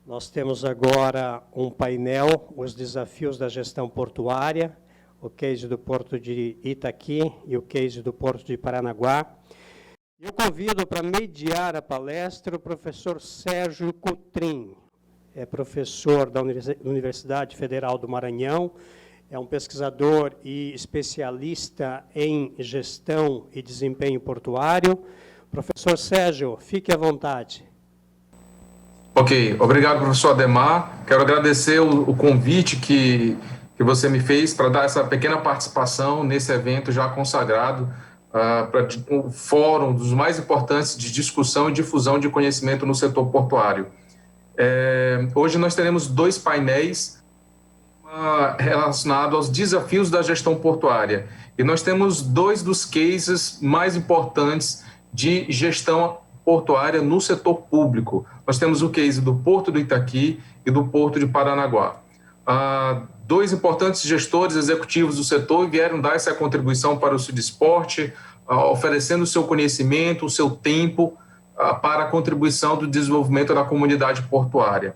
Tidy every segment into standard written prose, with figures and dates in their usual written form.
Nós temos agora um painel, os desafios da gestão portuária, o case do Porto de Itaqui e o case do Porto de Paranaguá. Eu convido para mediar a palestra o professor Sérgio Cotrim. É professor da Universidade Federal do Maranhão, é um pesquisador e especialista em gestão e desempenho portuário. Professor Sérgio, fique à vontade. Ok, obrigado, professor Ademar. Quero agradecer o convite que você me fez para dar essa pequena participação nesse evento já consagrado para um fórum dos mais importantes de discussão e difusão de conhecimento no setor portuário. Hoje nós teremos dois painéis relacionados aos desafios da gestão portuária. E nós temos dois dos cases mais importantes de gestão portuária no setor público. Nós temos o case do Porto do Itaqui e do Porto de Paranaguá. Dois importantes gestores executivos do setor vieram dar essa contribuição para o Sudesporte, oferecendo o seu conhecimento, o seu tempo para a contribuição do desenvolvimento da comunidade portuária.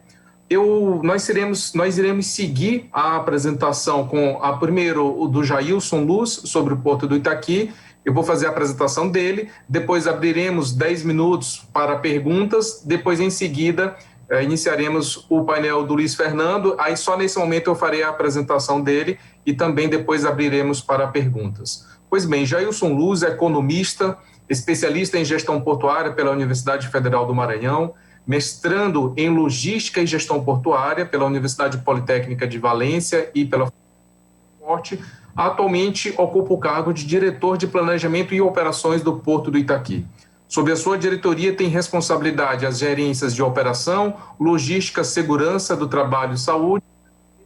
Nós iremos seguir a apresentação com primeiro o do Jailson Luz sobre o Porto do Itaqui. Eu vou fazer a apresentação dele, depois abriremos 10 minutos para perguntas, depois em seguida iniciaremos o painel do Luiz Fernando, aí só nesse momento eu farei a apresentação dele e também depois abriremos para perguntas. Pois bem, Jailson Luz é economista, especialista em gestão portuária pela Universidade Federal do Maranhão, mestrando em logística e gestão portuária pela Universidade Politécnica de Valência e pela Forte. Atualmente ocupa o cargo de diretor de planejamento e operações do Porto do Itaqui. Sob a sua diretoria tem responsabilidade as gerências de operação, logística, segurança do trabalho e saúde,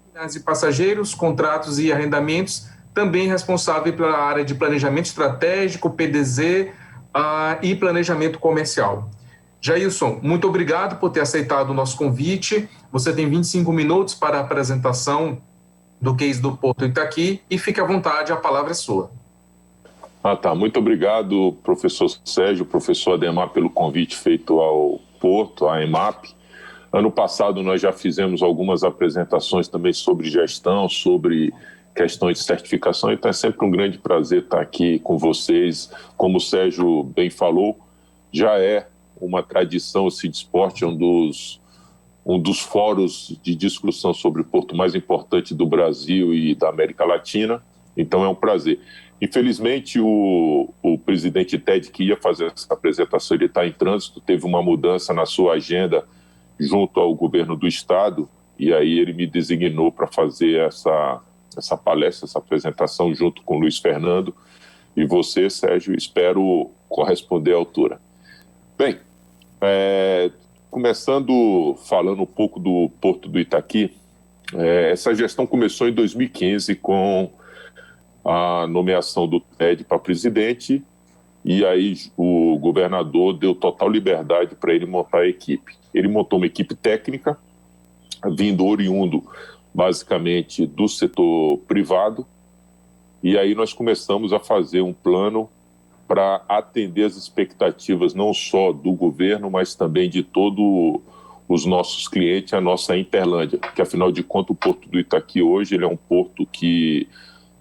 terminais de passageiros, contratos e arrendamentos, também responsável pela área de planejamento estratégico, PDZ e planejamento comercial. Jailson, muito obrigado por ter aceitado o nosso convite. Você tem 25 minutos para a apresentação do case do Porto Itaqui e fique à vontade, a palavra é sua. Tá. Muito obrigado, professor Sérgio, professor Ademar, pelo convite feito ao Porto, à EMAP. Ano passado nós já fizemos algumas apresentações também sobre gestão, sobre questões de certificação, então é sempre um grande prazer estar aqui com vocês. Como o Sérgio bem falou, já é uma tradição o Sudesporte, um dos fóruns de discussão sobre o porto mais importante do Brasil e da América Latina, então é um prazer. Infelizmente, o presidente Ted, que ia fazer essa apresentação, ele está em trânsito, teve uma mudança na sua agenda junto ao governo do estado, e aí ele me designou para fazer essa palestra, essa apresentação junto com o Luiz Fernando, e você, Sérgio, espero corresponder à altura. Bem, começando falando um pouco do Porto do Itaqui, essa gestão começou em 2015 com a nomeação do TED para presidente, e aí o governador deu total liberdade para ele montar a equipe. Ele montou uma equipe técnica, vindo oriundo basicamente do setor privado, e aí nós começamos a fazer um plano para atender as expectativas não só do governo, mas também de todos os nossos clientes, a nossa Interlândia, que afinal de contas o Porto do Itaqui hoje ele é um porto que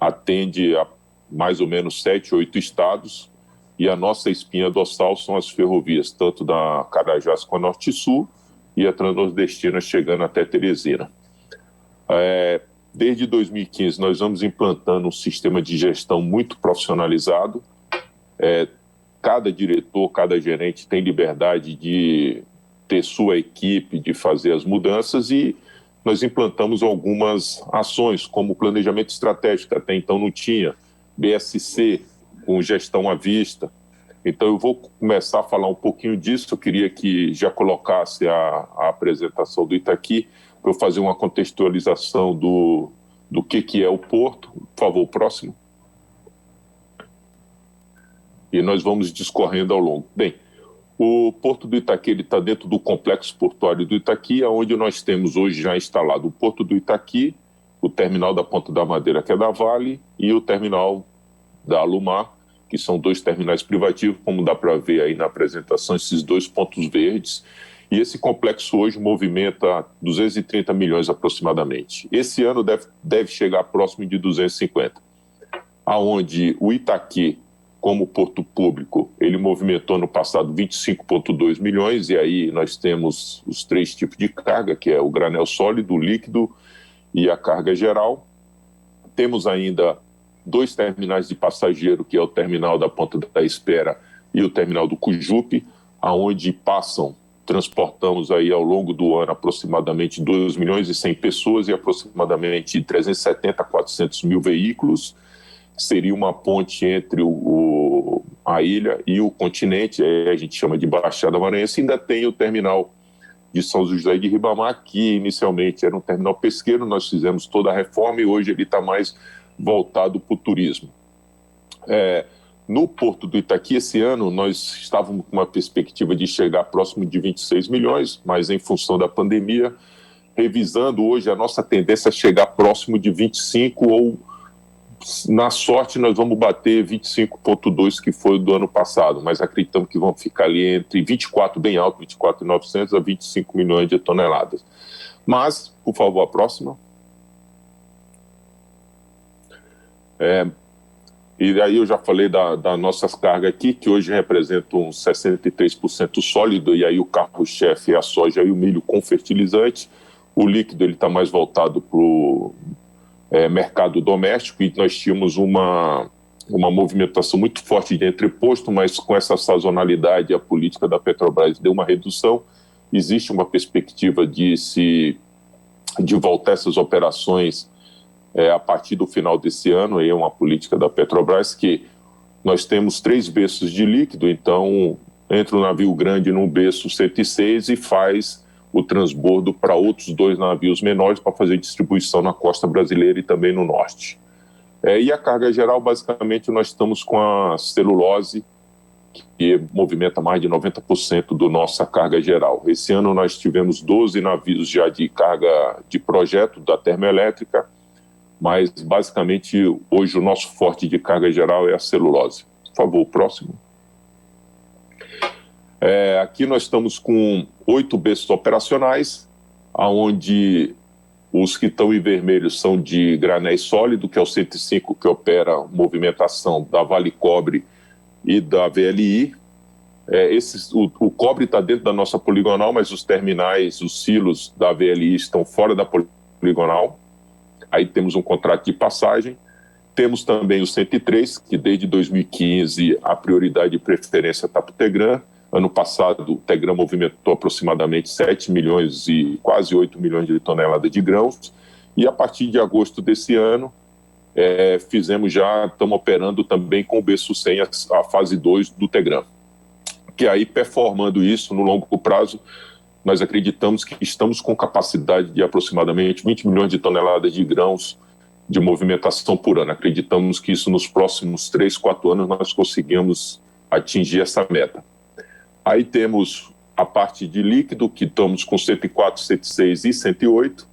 atende a mais ou menos 7, 8 estados, e a nossa espinha dorsal são as ferrovias, tanto da Carajás com a Norte e Sul, e a Transnordestina chegando até Teresina. Desde 2015 nós vamos implantando um sistema de gestão muito profissionalizado. Cada diretor, cada gerente tem liberdade de ter sua equipe, de fazer as mudanças, e nós implantamos algumas ações, como planejamento estratégico, até então não tinha, BSC, com gestão à vista. Então eu vou começar a falar um pouquinho disso. Eu queria que já colocasse a apresentação do Itaqui, para eu fazer uma contextualização do que é o Porto. Por favor, próximo. E nós vamos discorrendo ao longo. Bem, o Porto do Itaqui está dentro do complexo portuário do Itaqui, onde nós temos hoje já instalado o Porto do Itaqui, o terminal da Ponta da Madeira, que é da Vale, e o terminal da Alumar, que são dois terminais privativos, como dá para ver aí na apresentação, esses dois pontos verdes. e esse complexo hoje movimenta 230 milhões aproximadamente. Esse ano deve chegar próximo de 250, aonde o Itaqui, como porto público, ele movimentou no passado 25,2 milhões, e aí nós temos os 3 tipos de carga, que é o granel sólido, o líquido e a carga geral. Temos ainda 2 terminais de passageiro, que é o terminal da Ponta da Espera e o terminal do Cujupe, aonde transportamos aí ao longo do ano aproximadamente 2 milhões e 100 pessoas e aproximadamente 370 a 400 mil veículos. Seria uma ponte entre a ilha e o continente, a gente chama de Baixada Maranhense. Ainda tem o terminal de São José de Ribamar, que inicialmente era um terminal pesqueiro, nós fizemos toda a reforma e hoje ele está mais voltado para o turismo. No Porto do Itaqui, esse ano, nós estávamos com uma perspectiva de chegar próximo de 26 milhões, mas em função da pandemia, revisando hoje, a nossa tendência é chegar próximo de 25 ou, na sorte, nós vamos bater 25,2, que foi do ano passado, mas acreditamos que vão ficar ali entre 24, bem alto, 24.900 a 25 milhões de toneladas. Mas, por favor, a próxima. E aí eu já falei das nossas cargas aqui, que hoje representam 63% sólido, e aí o carro-chefe é a soja e o milho com fertilizante. O líquido está mais voltado para o mercado doméstico, e nós tínhamos uma movimentação muito forte de entreposto, mas com essa sazonalidade, a política da Petrobras deu uma redução. Existe uma perspectiva de voltar essas operações a partir do final desse ano. Aí é uma política da Petrobras que nós temos 3 berços de líquido, então entra o navio grande num berço 106 e faz o transbordo para outros 2 navios menores para fazer distribuição na costa brasileira e também no norte. E a carga geral, basicamente, nós estamos com a celulose, que movimenta mais de 90% da nossa carga geral. Esse ano nós tivemos 12 navios já de carga de projeto da termoelétrica, mas basicamente hoje o nosso forte de carga geral é a celulose. Por favor, o próximo. Aqui nós estamos com 8 berços operacionais, onde os que estão em vermelho são de granéis sólido, que é o 105, que opera movimentação da Vale Cobre e da VLI. O cobre está dentro da nossa poligonal, mas os terminais, os silos da VLI estão fora da poligonal. Aí temos um contrato de passagem. Temos também o 103, que desde 2015 a prioridade de preferência está para o Tegran. Ano passado, o Tegran movimentou aproximadamente 7 milhões e quase 8 milhões de toneladas de grãos. E a partir de agosto desse ano, estamos operando também com o berço 100, a fase 2 do Tegran. Que aí, performando isso no longo prazo, nós acreditamos que estamos com capacidade de aproximadamente 20 milhões de toneladas de grãos de movimentação por ano. Acreditamos que isso nos próximos 3, 4 anos nós conseguimos atingir essa meta. Aí temos a parte de líquido, que estamos com 104, 106 e 108,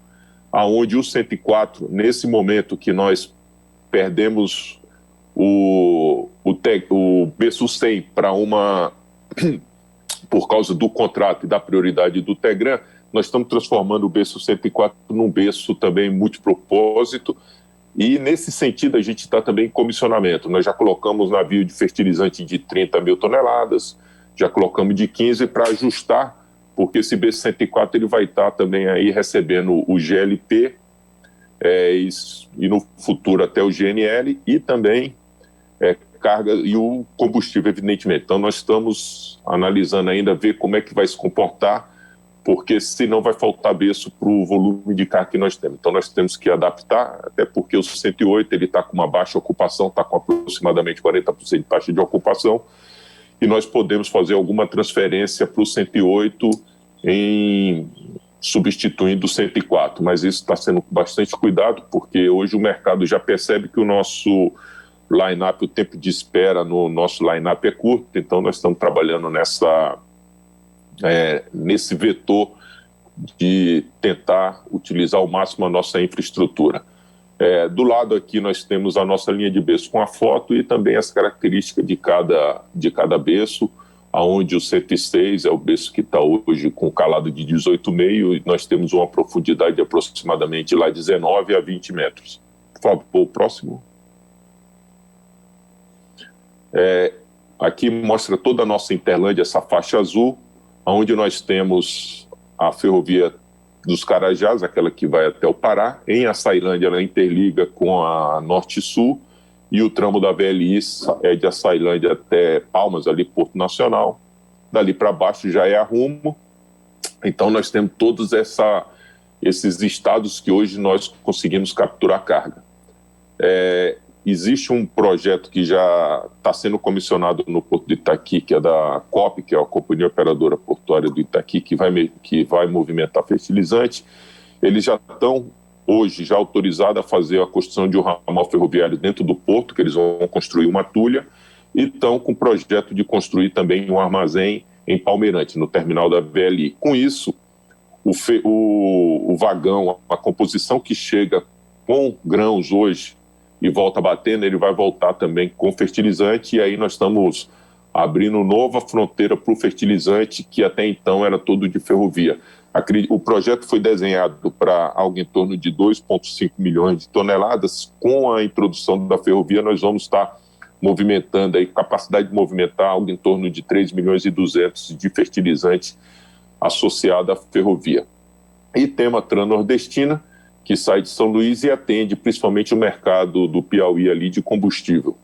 aonde o 104, nesse momento que nós perdemos o berço 100 para por causa do contrato e da prioridade do Tegran, nós estamos transformando o berço 104 num berço também multipropósito, e nesse sentido a gente está também em comissionamento. Nós já colocamos navio de fertilizante de 30 mil toneladas, já colocamos de 15 para ajustar, porque esse B104 ele vai estar também aí recebendo o GLP e no futuro até o GNL e também carga e o combustível, evidentemente. Então nós estamos analisando ainda, ver como é que vai se comportar, porque senão vai faltar berço para o volume de carga que nós temos. Então nós temos que adaptar, até porque o 108 ele está com uma baixa ocupação, está com aproximadamente 40% de taxa de ocupação, e nós podemos fazer alguma transferência para o 108 substituindo o 104, mas isso está sendo com bastante cuidado, porque hoje o mercado já percebe que o nosso line-up, o tempo de espera no nosso line-up é curto, então nós estamos trabalhando nesse vetor de tentar utilizar ao máximo a nossa infraestrutura. Do lado aqui nós temos a nossa linha de berço com a foto e também as características de cada berço, onde o 106 é o berço que está hoje com calado de 18,5 e nós temos uma profundidade de aproximadamente lá 19 a 20 metros. Por favor, o próximo. Aqui mostra toda a nossa Interlândia, essa faixa azul, onde nós temos a ferrovia dos Carajás, aquela que vai até o Pará. Em Açailândia, ela interliga com a Norte-Sul, e o tramo da VLI é de Açailândia até Palmas, ali Porto Nacional. Dali para baixo já é a Rumo. Então nós temos todos esses estados que hoje nós conseguimos capturar carga. Existe um projeto que já está sendo comissionado no Porto de Itaqui, que é da COP, que é a Companhia Operadora Portuária do Itaqui, que vai movimentar fertilizante. Eles já estão, hoje, já autorizados a fazer a construção de um ramal ferroviário dentro do porto, que eles vão construir uma tulha, e estão com o projeto de construir também um armazém em Palmeirante, no terminal da VLI. Com isso, o vagão, a composição que chega com grãos hoje, e volta batendo, ele vai voltar também com fertilizante, e aí nós estamos abrindo nova fronteira para o fertilizante, que até então era todo de ferrovia. O projeto foi desenhado para algo em torno de 2,5 milhões de toneladas. Com a introdução da ferrovia, nós vamos estar movimentando, aí, capacidade de movimentar algo em torno de 3 milhões e 200 de fertilizante associado à ferrovia. E tema Transnordestina, que sai de São Luís e atende principalmente o mercado do Piauí ali de combustível.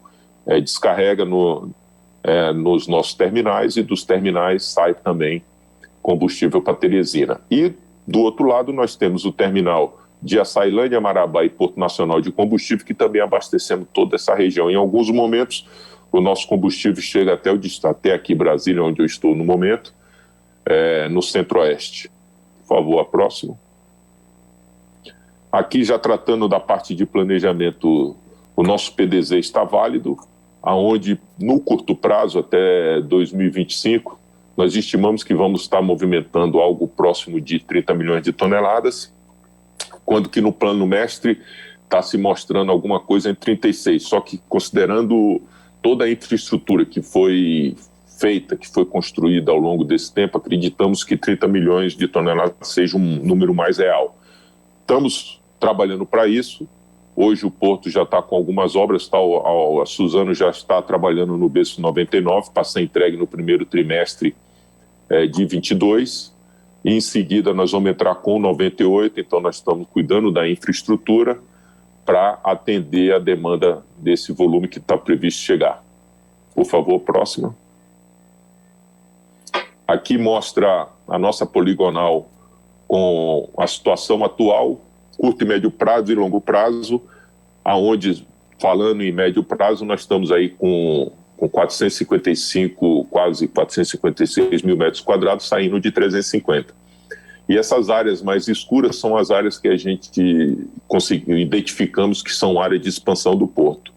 Descarrega nos nossos terminais e dos terminais sai também combustível para Teresina. E do outro lado nós temos o terminal de Açailândia, Marabá e Porto Nacional de Combustível, que também abastecemos toda essa região. Em alguns momentos o nosso combustível chega até aqui Brasília, onde eu estou no momento, no Centro-Oeste. Por favor, a próxima. Aqui, já tratando da parte de planejamento, o nosso PDZ está válido, aonde no curto prazo, até 2025, nós estimamos que vamos estar movimentando algo próximo de 30 milhões de toneladas, quando que no plano mestre está se mostrando alguma coisa em 36, só que considerando toda a infraestrutura que foi feita, que foi construída ao longo desse tempo, acreditamos que 30 milhões de toneladas seja um número mais real. Estamos trabalhando para isso. Hoje o Porto já está com algumas obras, a Suzano já está trabalhando no berço 99, para ser entregue no primeiro trimestre de 22, e em seguida nós vamos entrar com 98, então nós estamos cuidando da infraestrutura para atender a demanda desse volume que está previsto chegar. Por favor, próxima. Aqui mostra a nossa poligonal com a situação atual, curto e médio prazo e longo prazo, aonde, falando em médio prazo, nós estamos aí com 455, quase 456 mil metros quadrados, saindo de 350. E essas áreas mais escuras são as áreas que a gente identificamos que são áreas de expansão do porto.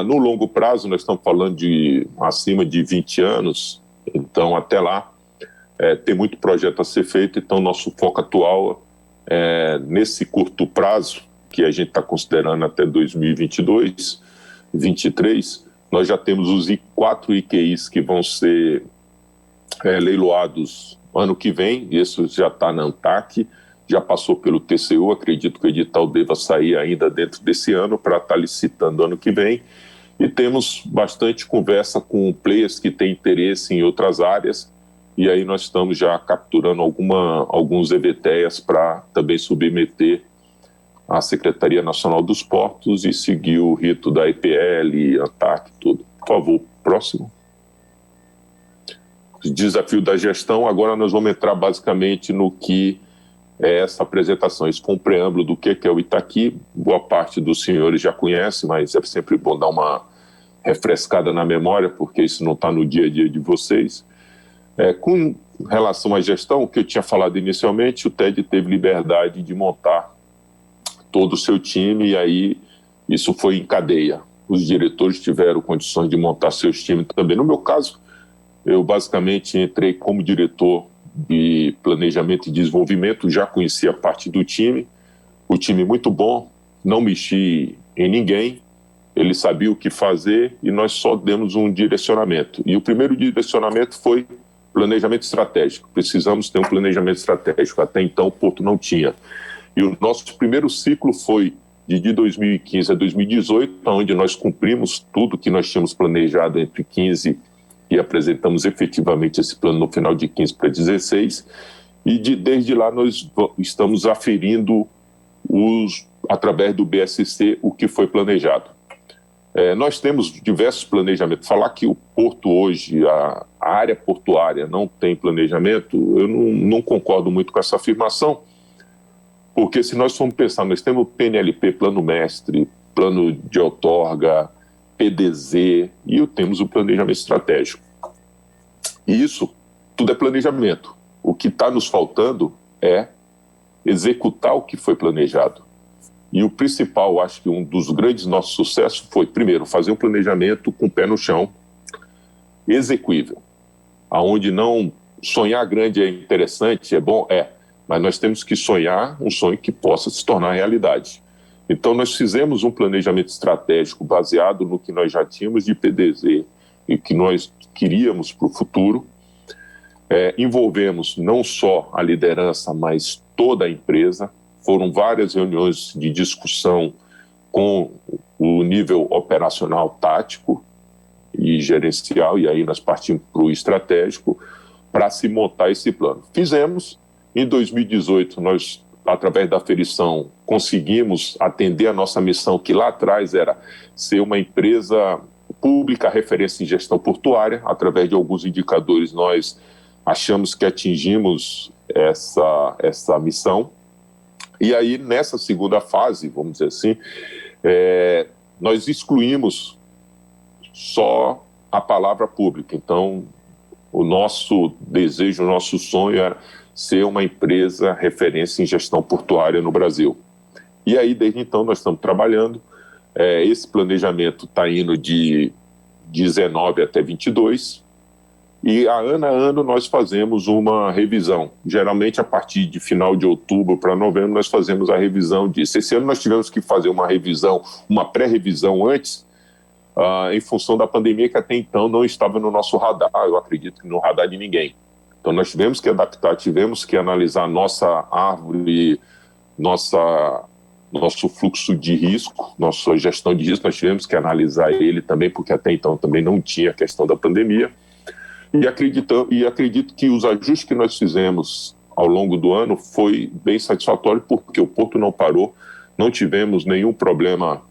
No longo prazo, nós estamos falando de acima de 20 anos, então até lá tem muito projeto a ser feito, então nosso foco atual nesse curto prazo, que a gente está considerando até 2022, 2023, nós já temos os 4 IQIs que vão ser leiloados ano que vem. Isso já está na ANTAC, já passou pelo TCU, acredito que o edital deva sair ainda dentro desse ano para estar licitando ano que vem. E temos bastante conversa com players que têm interesse em outras áreas, e aí nós estamos já capturando alguns EVTEAs para também submeter à Secretaria Nacional dos Portos e seguir o rito da EPL, ANTAC, tudo. Por favor, próximo. Desafio da gestão. Agora nós vamos entrar basicamente no que é essa apresentação. Isso com um preâmbulo do que é o Itaqui. Boa parte dos senhores já conhece, mas é sempre bom dar uma refrescada na memória, porque isso não está no dia a dia de vocês. Com relação à gestão, o que eu tinha falado inicialmente, o TED teve liberdade de montar todo o seu time, e aí isso foi em cadeia. Os diretores tiveram condições de montar seus times também. No meu caso, eu basicamente entrei como diretor de planejamento e desenvolvimento, já conhecia a parte do time, o time muito bom, não mexi em ninguém, ele sabia o que fazer e nós só demos um direcionamento. E o primeiro direcionamento foi planejamento estratégico. Precisamos ter um planejamento estratégico. Até então o Porto não tinha. E o nosso primeiro ciclo foi de 2015 a 2018, onde nós cumprimos tudo que nós tínhamos planejado entre 15 e apresentamos efetivamente esse plano no final de 15 para 16. E desde lá nós estamos aferindo através do BSC o que foi planejado. Nós temos diversos planejamentos. Falar que o Porto hoje, a área portuária não tem planejamento, eu não concordo muito com essa afirmação, porque se nós formos pensar, nós temos o PNLP, Plano Mestre, Plano de Outorga, PDZ, e temos o planejamento estratégico. E isso tudo é planejamento. O que está nos faltando é executar o que foi planejado. E o principal, acho que um dos grandes nossos sucessos foi, primeiro, fazer um planejamento com o pé no chão, execuível, aonde não sonhar grande é interessante, é bom, mas nós temos que sonhar um sonho que possa se tornar realidade. Então, nós fizemos um planejamento estratégico baseado no que nós já tínhamos de PDZ e que nós queríamos para o futuro. Envolvemos não só a liderança, mas toda a empresa. Foram várias reuniões de discussão com o nível operacional, tático e gerencial, e aí nós partimos para o estratégico para se montar esse plano. Fizemos. Em 2018, nós, através da aferição, conseguimos atender a nossa missão, que lá atrás era ser uma empresa pública, referência em gestão portuária. Através de alguns indicadores, nós achamos que atingimos essa missão. E aí, nessa segunda fase, vamos dizer assim, nós excluímos só a palavra pública. Então, o nosso desejo, o nosso sonho era ser uma empresa referência em gestão portuária no Brasil. E aí, desde então, nós estamos trabalhando. Esse planejamento está indo de 19 até 22. E a ano nós fazemos uma revisão. Geralmente, a partir de final de outubro para novembro, nós fazemos a revisão disso. Esse ano nós tivemos que fazer uma revisão, uma pré-revisão antes, em função da pandemia, que até então não estava no nosso radar, eu acredito que no radar de ninguém. Então nós tivemos que adaptar, tivemos que analisar nossa árvore, nosso fluxo de risco, nossa gestão de risco, nós tivemos que analisar ele também, porque até então também não tinha a questão da pandemia. E acredito que os ajustes que nós fizemos ao longo do ano foi bem satisfatório, porque o Porto não parou, não tivemos nenhum problema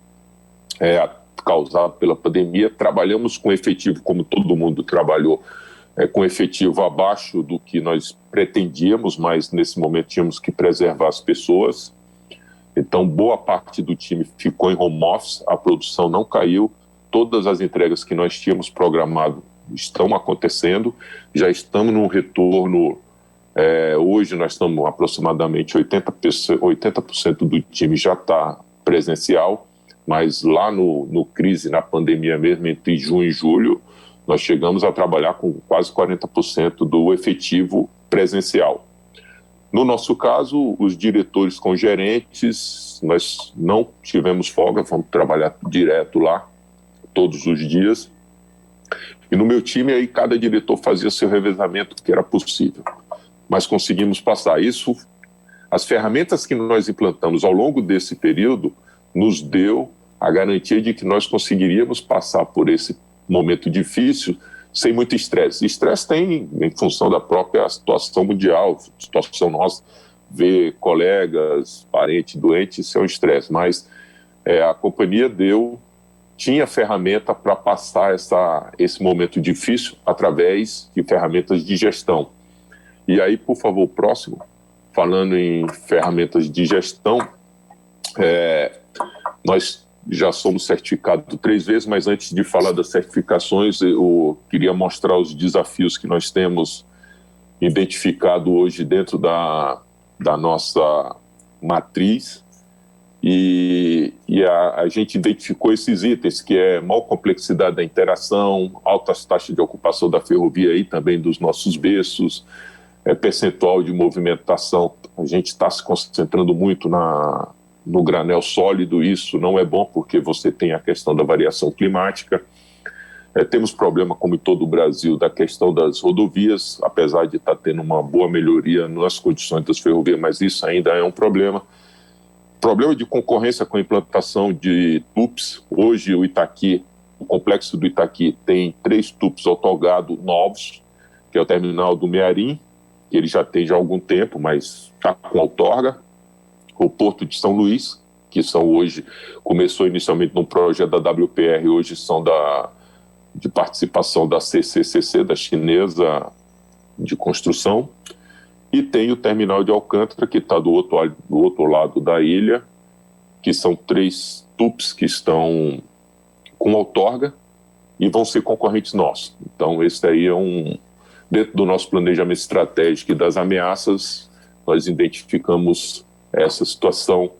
causado pela pandemia. Trabalhamos com efetivo, como todo mundo trabalhou, com efetivo abaixo do que nós pretendíamos, mas nesse momento tínhamos que preservar as pessoas. Então, boa parte do time ficou em home office, a produção não caiu, todas as entregas que nós tínhamos programado estão acontecendo, já estamos no retorno. Hoje nós estamos aproximadamente 80% do time já está presencial, mas lá no crise, na pandemia mesmo, entre junho e julho, nós chegamos a trabalhar com quase 40% do efetivo presencial. No nosso caso, os diretores com gerentes, nós não tivemos folga, vamos trabalhar direto lá, todos os dias. E no meu time, aí cada diretor fazia seu revezamento, que era possível. Mas conseguimos passar isso. As ferramentas que nós implantamos ao longo desse período nos deu a garantia de que nós conseguiríamos passar por esse momento difícil sem muito estresse. Estresse tem em função da própria situação mundial, situação nossa, ver colegas, parentes doentes, isso é um estresse. Mas a companhia tinha ferramenta para passar esse momento difícil através de ferramentas de gestão. E aí, por favor, próximo, falando em ferramentas de gestão, nós já somos certificados 3 vezes, mas antes de falar das certificações, eu queria mostrar os desafios que nós temos identificado hoje dentro da nossa matriz. E a gente identificou esses itens, que é maior complexidade da interação, altas taxas de ocupação da ferrovia e também dos nossos berços, percentual de movimentação. A gente está se concentrando muito no granel sólido. Isso não é bom porque você tem a questão da variação climática. Temos problema, como em todo o Brasil, da questão das rodovias, apesar de estar tendo uma boa melhoria nas condições das ferrovias, mas isso ainda é um problema. Problema de concorrência com a implantação de TUPs. Hoje o complexo do Itaqui tem 3 TUPs outorgados novos, que é o terminal do Mearim, que ele já tem há algum tempo, mas está com outorga. O Porto de São Luís, que começou inicialmente num projeto da WPR, hoje são de participação da CCCC, da chinesa de construção, e tem o terminal de Alcântara, que está do outro lado da ilha, que são 3 TUPs que estão com outorga e vão ser concorrentes nossos. Então, esse aí dentro do nosso planejamento estratégico e das ameaças, nós identificamos essa situação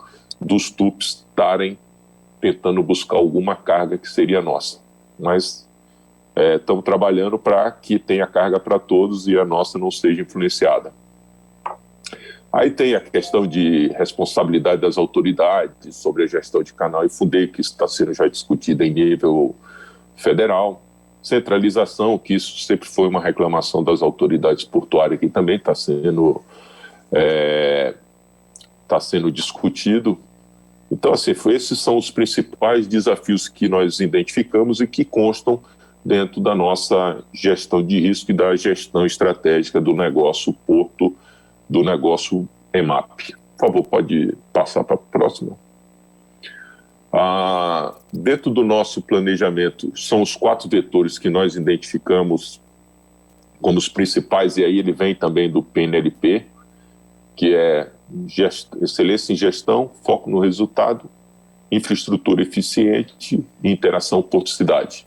dos TUPs estarem tentando buscar alguma carga que seria nossa. Mas estamos trabalhando para que tenha carga para todos e a nossa não seja influenciada. Aí tem a questão de responsabilidade das autoridades sobre a gestão de canal e fundeio, que está sendo já discutida em nível federal. Centralização, que isso sempre foi uma reclamação das autoridades portuárias, que também está sendo discutido. Então, assim, esses são os principais desafios que nós identificamos e que constam dentro da nossa gestão de risco e da gestão estratégica do negócio Porto, do negócio EMAP. Por favor, pode passar para a próxima. Dentro do nosso planejamento, são os 4 vetores que nós identificamos como os principais, e aí ele vem também do PNLP, que é excelência em gestão, foco no resultado, infraestrutura eficiente e interação porto-cidade.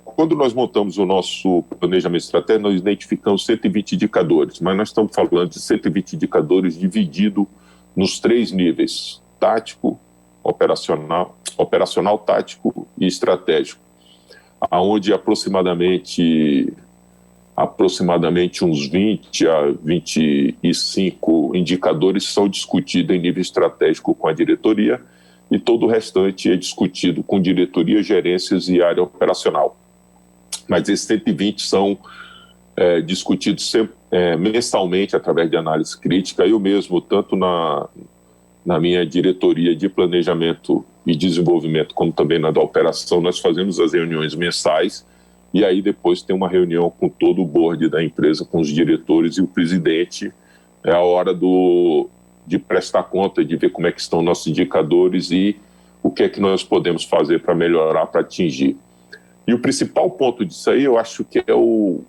Quando nós montamos o nosso planejamento estratégico, nós identificamos 120 indicadores, mas nós estamos falando de 120 indicadores dividido nos 3 níveis: tático, operacional, tático e estratégico, aonde aproximadamente uns 20 a 25 indicadores são discutidos em nível estratégico com a diretoria, e todo o restante é discutido com diretoria, gerências e área operacional. Mas esses 120 são discutidos mensalmente através de análise crítica. Eu mesmo, tanto na minha diretoria de planejamento e desenvolvimento, como também na da operação, nós fazemos as reuniões mensais, e aí depois tem uma reunião com todo o board da empresa, com os diretores e o presidente. É a hora de prestar conta, de ver como é que estão nossos indicadores e o que é que nós podemos fazer para melhorar, para atingir. E o principal ponto disso aí, eu acho que é o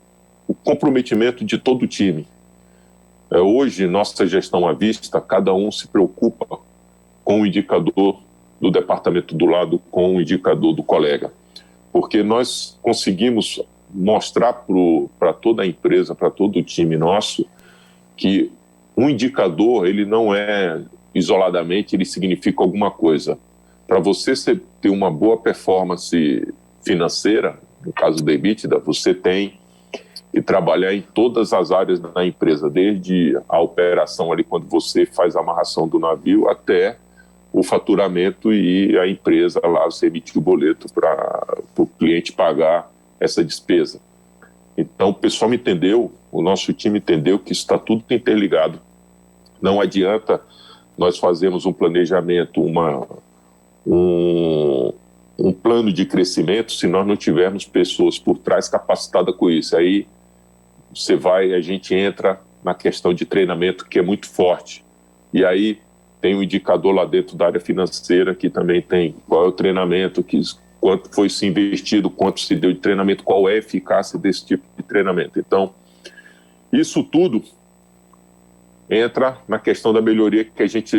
comprometimento de todo o time. Hoje, nossa gestão à vista, cada um se preocupa com o indicador do departamento do lado, com o indicador do colega. Porque nós conseguimos mostrar para toda a empresa, para todo o time nosso, que um indicador, ele não é isoladamente, ele significa alguma coisa. Para você ter uma boa performance financeira, no caso do EBITDA, você tem que trabalhar em todas as áreas da empresa, desde a operação ali, quando você faz a amarração do navio, até o faturamento e a empresa lá, você emitir o boleto para o cliente pagar essa despesa. Então, o pessoal me entendeu, o nosso time entendeu que isso está tudo interligado. Não adianta nós fazermos um planejamento, um plano de crescimento, se nós não tivermos pessoas por trás capacitadas com isso. Aí a gente entra na questão de treinamento, que é muito forte. E aí tem um indicador lá dentro da área financeira, que também tem qual é o treinamento, quanto foi se investido, quanto se deu de treinamento, qual é a eficácia desse tipo de treinamento. Então, isso tudo entra na questão da melhoria,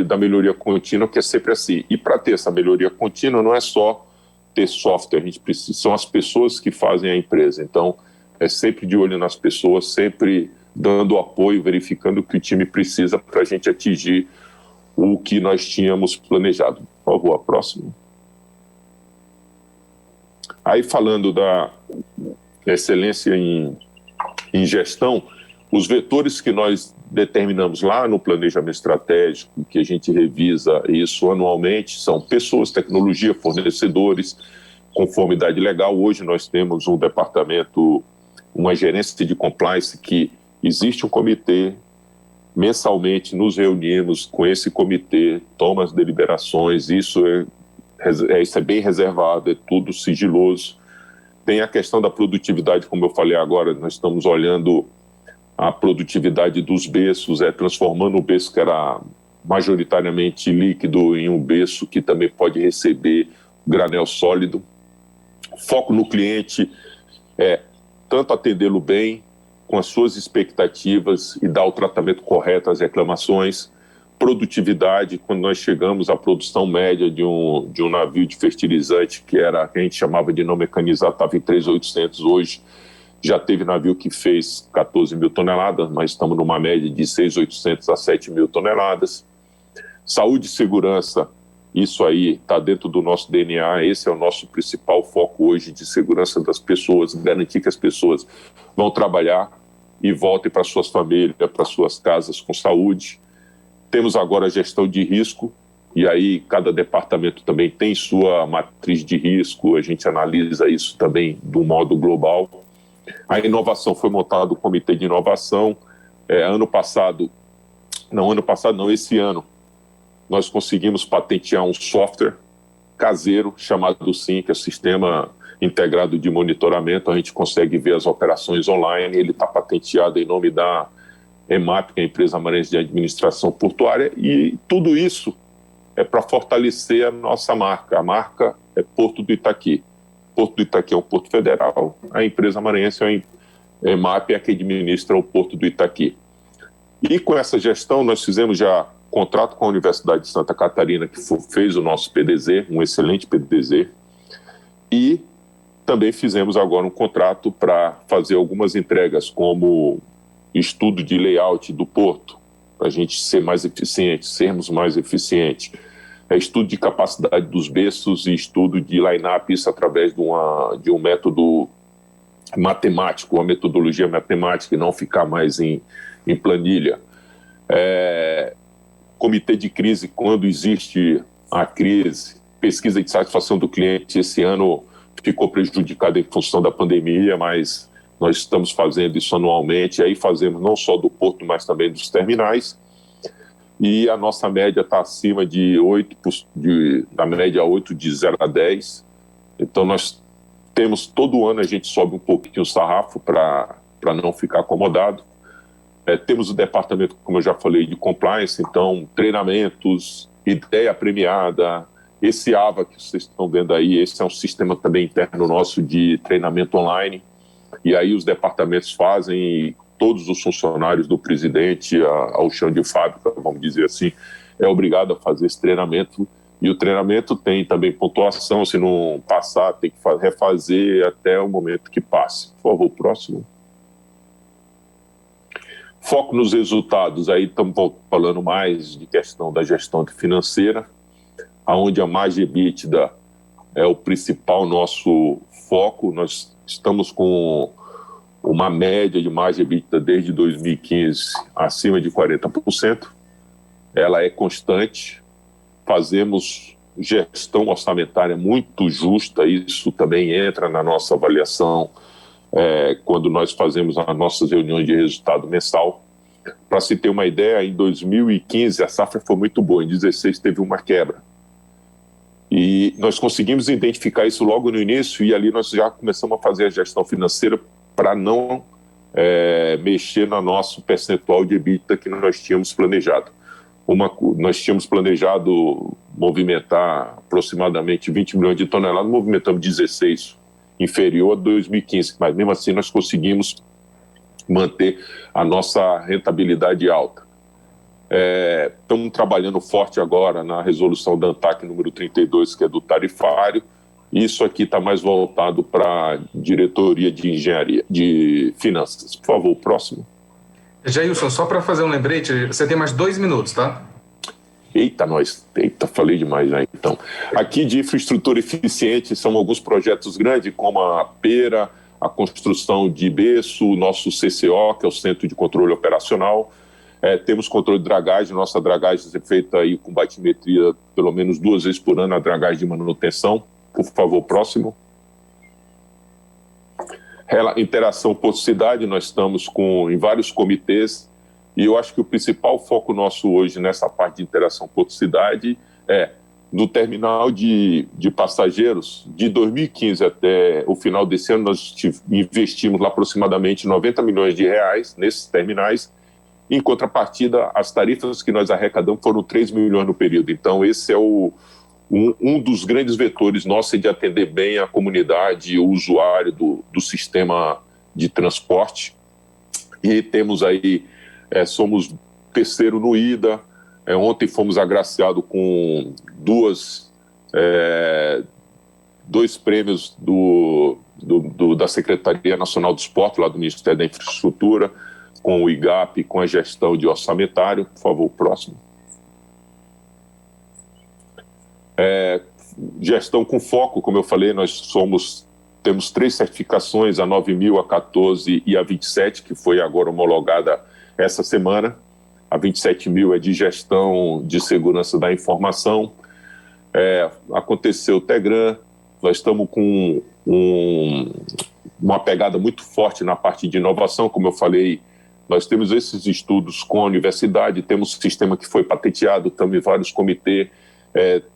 da melhoria contínua, que é sempre assim. E para ter essa melhoria contínua, não é só ter software, são as pessoas que fazem a empresa. Então, é sempre de olho nas pessoas, sempre dando apoio, verificando o que o time precisa para a gente atingir o que nós tínhamos planejado. Por favor, a próxima. Aí, falando da excelência em gestão, os vetores que nós determinamos lá no planejamento estratégico, que a gente revisa isso anualmente, são pessoas, tecnologia, fornecedores, conformidade legal. Hoje nós temos um departamento, uma gerência de compliance, que existe um comitê, mensalmente nos reunimos com esse comitê, toma as deliberações, isso é bem reservado, é tudo sigiloso. Tem a questão da produtividade, como eu falei agora, nós estamos olhando a produtividade dos berços, transformando o berço que era majoritariamente líquido em um berço que também pode receber granel sólido. Foco no cliente é tanto atendê-lo bem, com as suas expectativas e dar o tratamento correto às reclamações. Produtividade, quando nós chegamos à produção média de um navio de fertilizante, que a gente chamava de não mecanizado, estava em 3.800, hoje já teve navio que fez 14 mil toneladas, mas estamos numa média de 6.800 a 7 mil toneladas. Saúde e segurança, isso aí está dentro do nosso DNA, esse é o nosso principal foco hoje, de segurança das pessoas, garantir que as pessoas vão trabalhar e voltem para suas famílias, para suas casas com saúde. Temos agora a gestão de risco, e aí cada departamento também tem sua matriz de risco, a gente analisa isso também do modo global. A inovação, foi montado o comitê de inovação. Esse ano, nós conseguimos patentear um software caseiro chamado SIM, que é o Sistema Integrado de Monitoramento. A gente consegue ver as operações online, ele está patenteado em nome da EMAP, que é a Empresa Maranhense de Administração Portuária, e tudo isso é para fortalecer a nossa marca. A marca é Porto do Itaqui. Porto do Itaqui é um porto federal, a Empresa Maranhense, a EMAP, é a que administra o Porto do Itaqui. E com essa gestão, nós fizemos já contrato com a Universidade de Santa Catarina, que fez o nosso PDZ, um excelente PDZ, e também fizemos agora um contrato para fazer algumas entregas, como estudo de layout do porto, para a gente ser mais eficiente, sermos mais eficientes. Estudo de capacidade dos berços e estudo de line-up, isso através de um método matemático, uma metodologia matemática, e não ficar mais em planilha. Comitê de crise, quando existe a crise, pesquisa de satisfação do cliente, esse ano ficou prejudicado em função da pandemia, mas nós estamos fazendo isso anualmente, e aí fazemos não só do porto, mas também dos terminais, e a nossa média está acima de 8, da média 8, de 0 a 10, então nós temos, todo ano a gente sobe um pouquinho o sarrafo para não ficar acomodado. Temos o departamento, como eu já falei, de compliance, então treinamentos, ideia premiada, esse AVA que vocês estão vendo aí, esse é um sistema também interno nosso de treinamento online, e aí os departamentos fazem, e todos os funcionários do presidente ao chão de fábrica, vamos dizer assim, é obrigado a fazer esse treinamento, e o treinamento tem também pontuação, se não passar tem que refazer até o momento que passe. Por favor, próximo. Foco nos resultados, aí estamos falando mais de questão da gestão financeira, onde a margem EBITDA é o principal nosso foco. Nós estamos com uma média de margem EBITDA desde 2015 acima de 40%. Ela é constante. Fazemos gestão orçamentária muito justa, isso também entra na nossa avaliação quando nós fazemos as nossas reuniões de resultado mensal. Para se ter uma ideia, em 2015 a safra foi muito boa, em 2016 teve uma quebra. E nós conseguimos identificar isso logo no início, e ali nós já começamos a fazer a gestão financeira para não mexer no nosso percentual de EBITDA que nós tínhamos planejado. Nós tínhamos planejado movimentar aproximadamente 20 milhões de toneladas, movimentamos 16, inferior a 2015, mas mesmo assim nós conseguimos manter a nossa rentabilidade alta. Estamos trabalhando forte agora na resolução da ANTAC número 32, que é do tarifário. Isso aqui está mais voltado para a diretoria de engenharia, de finanças. Por favor, próximo. Jailson, só para fazer um lembrete, você tem mais 2 minutos, tá? Eita, falei demais já então. Aqui de infraestrutura eficiente são alguns projetos grandes, como a Pera, a construção de berço, o nosso CCO, que é o Centro de Controle Operacional. Temos controle de dragagem, nossa dragagem é feita aí com batimetria pelo menos 2 vezes por ano, a dragagem de manutenção. Por favor, próximo. Interação Porto-Cidade, nós estamos em vários comitês, e eu acho que o principal foco nosso hoje nessa parte de interação Porto-Cidade é no terminal de passageiros. De 2015 até o final desse ano, nós investimos lá aproximadamente 90 milhões de reais nesses terminais. Em contrapartida, as tarifas que nós arrecadamos foram 3 milhões no período. Então, esse é um dos grandes vetores nossos de atender bem a comunidade, o usuário do sistema de transporte. E temos aí, somos terceiro no IDA. Ontem fomos agraciados com dois prêmios da Secretaria Nacional do Esporte, lá do Ministério da Infraestrutura, com o IGAP, com a gestão de orçamentário. Por favor, próximo. Gestão com foco, como eu falei, temos 3 certificações, a 9.000, a 14 e a 27, que foi agora homologada essa semana. A 27.000 é de gestão de segurança da informação. Aconteceu o Tegran, nós estamos com uma pegada muito forte na parte de inovação, como eu falei, nós temos esses estudos com a universidade, temos um sistema que foi patenteado, estamos em vários comitês,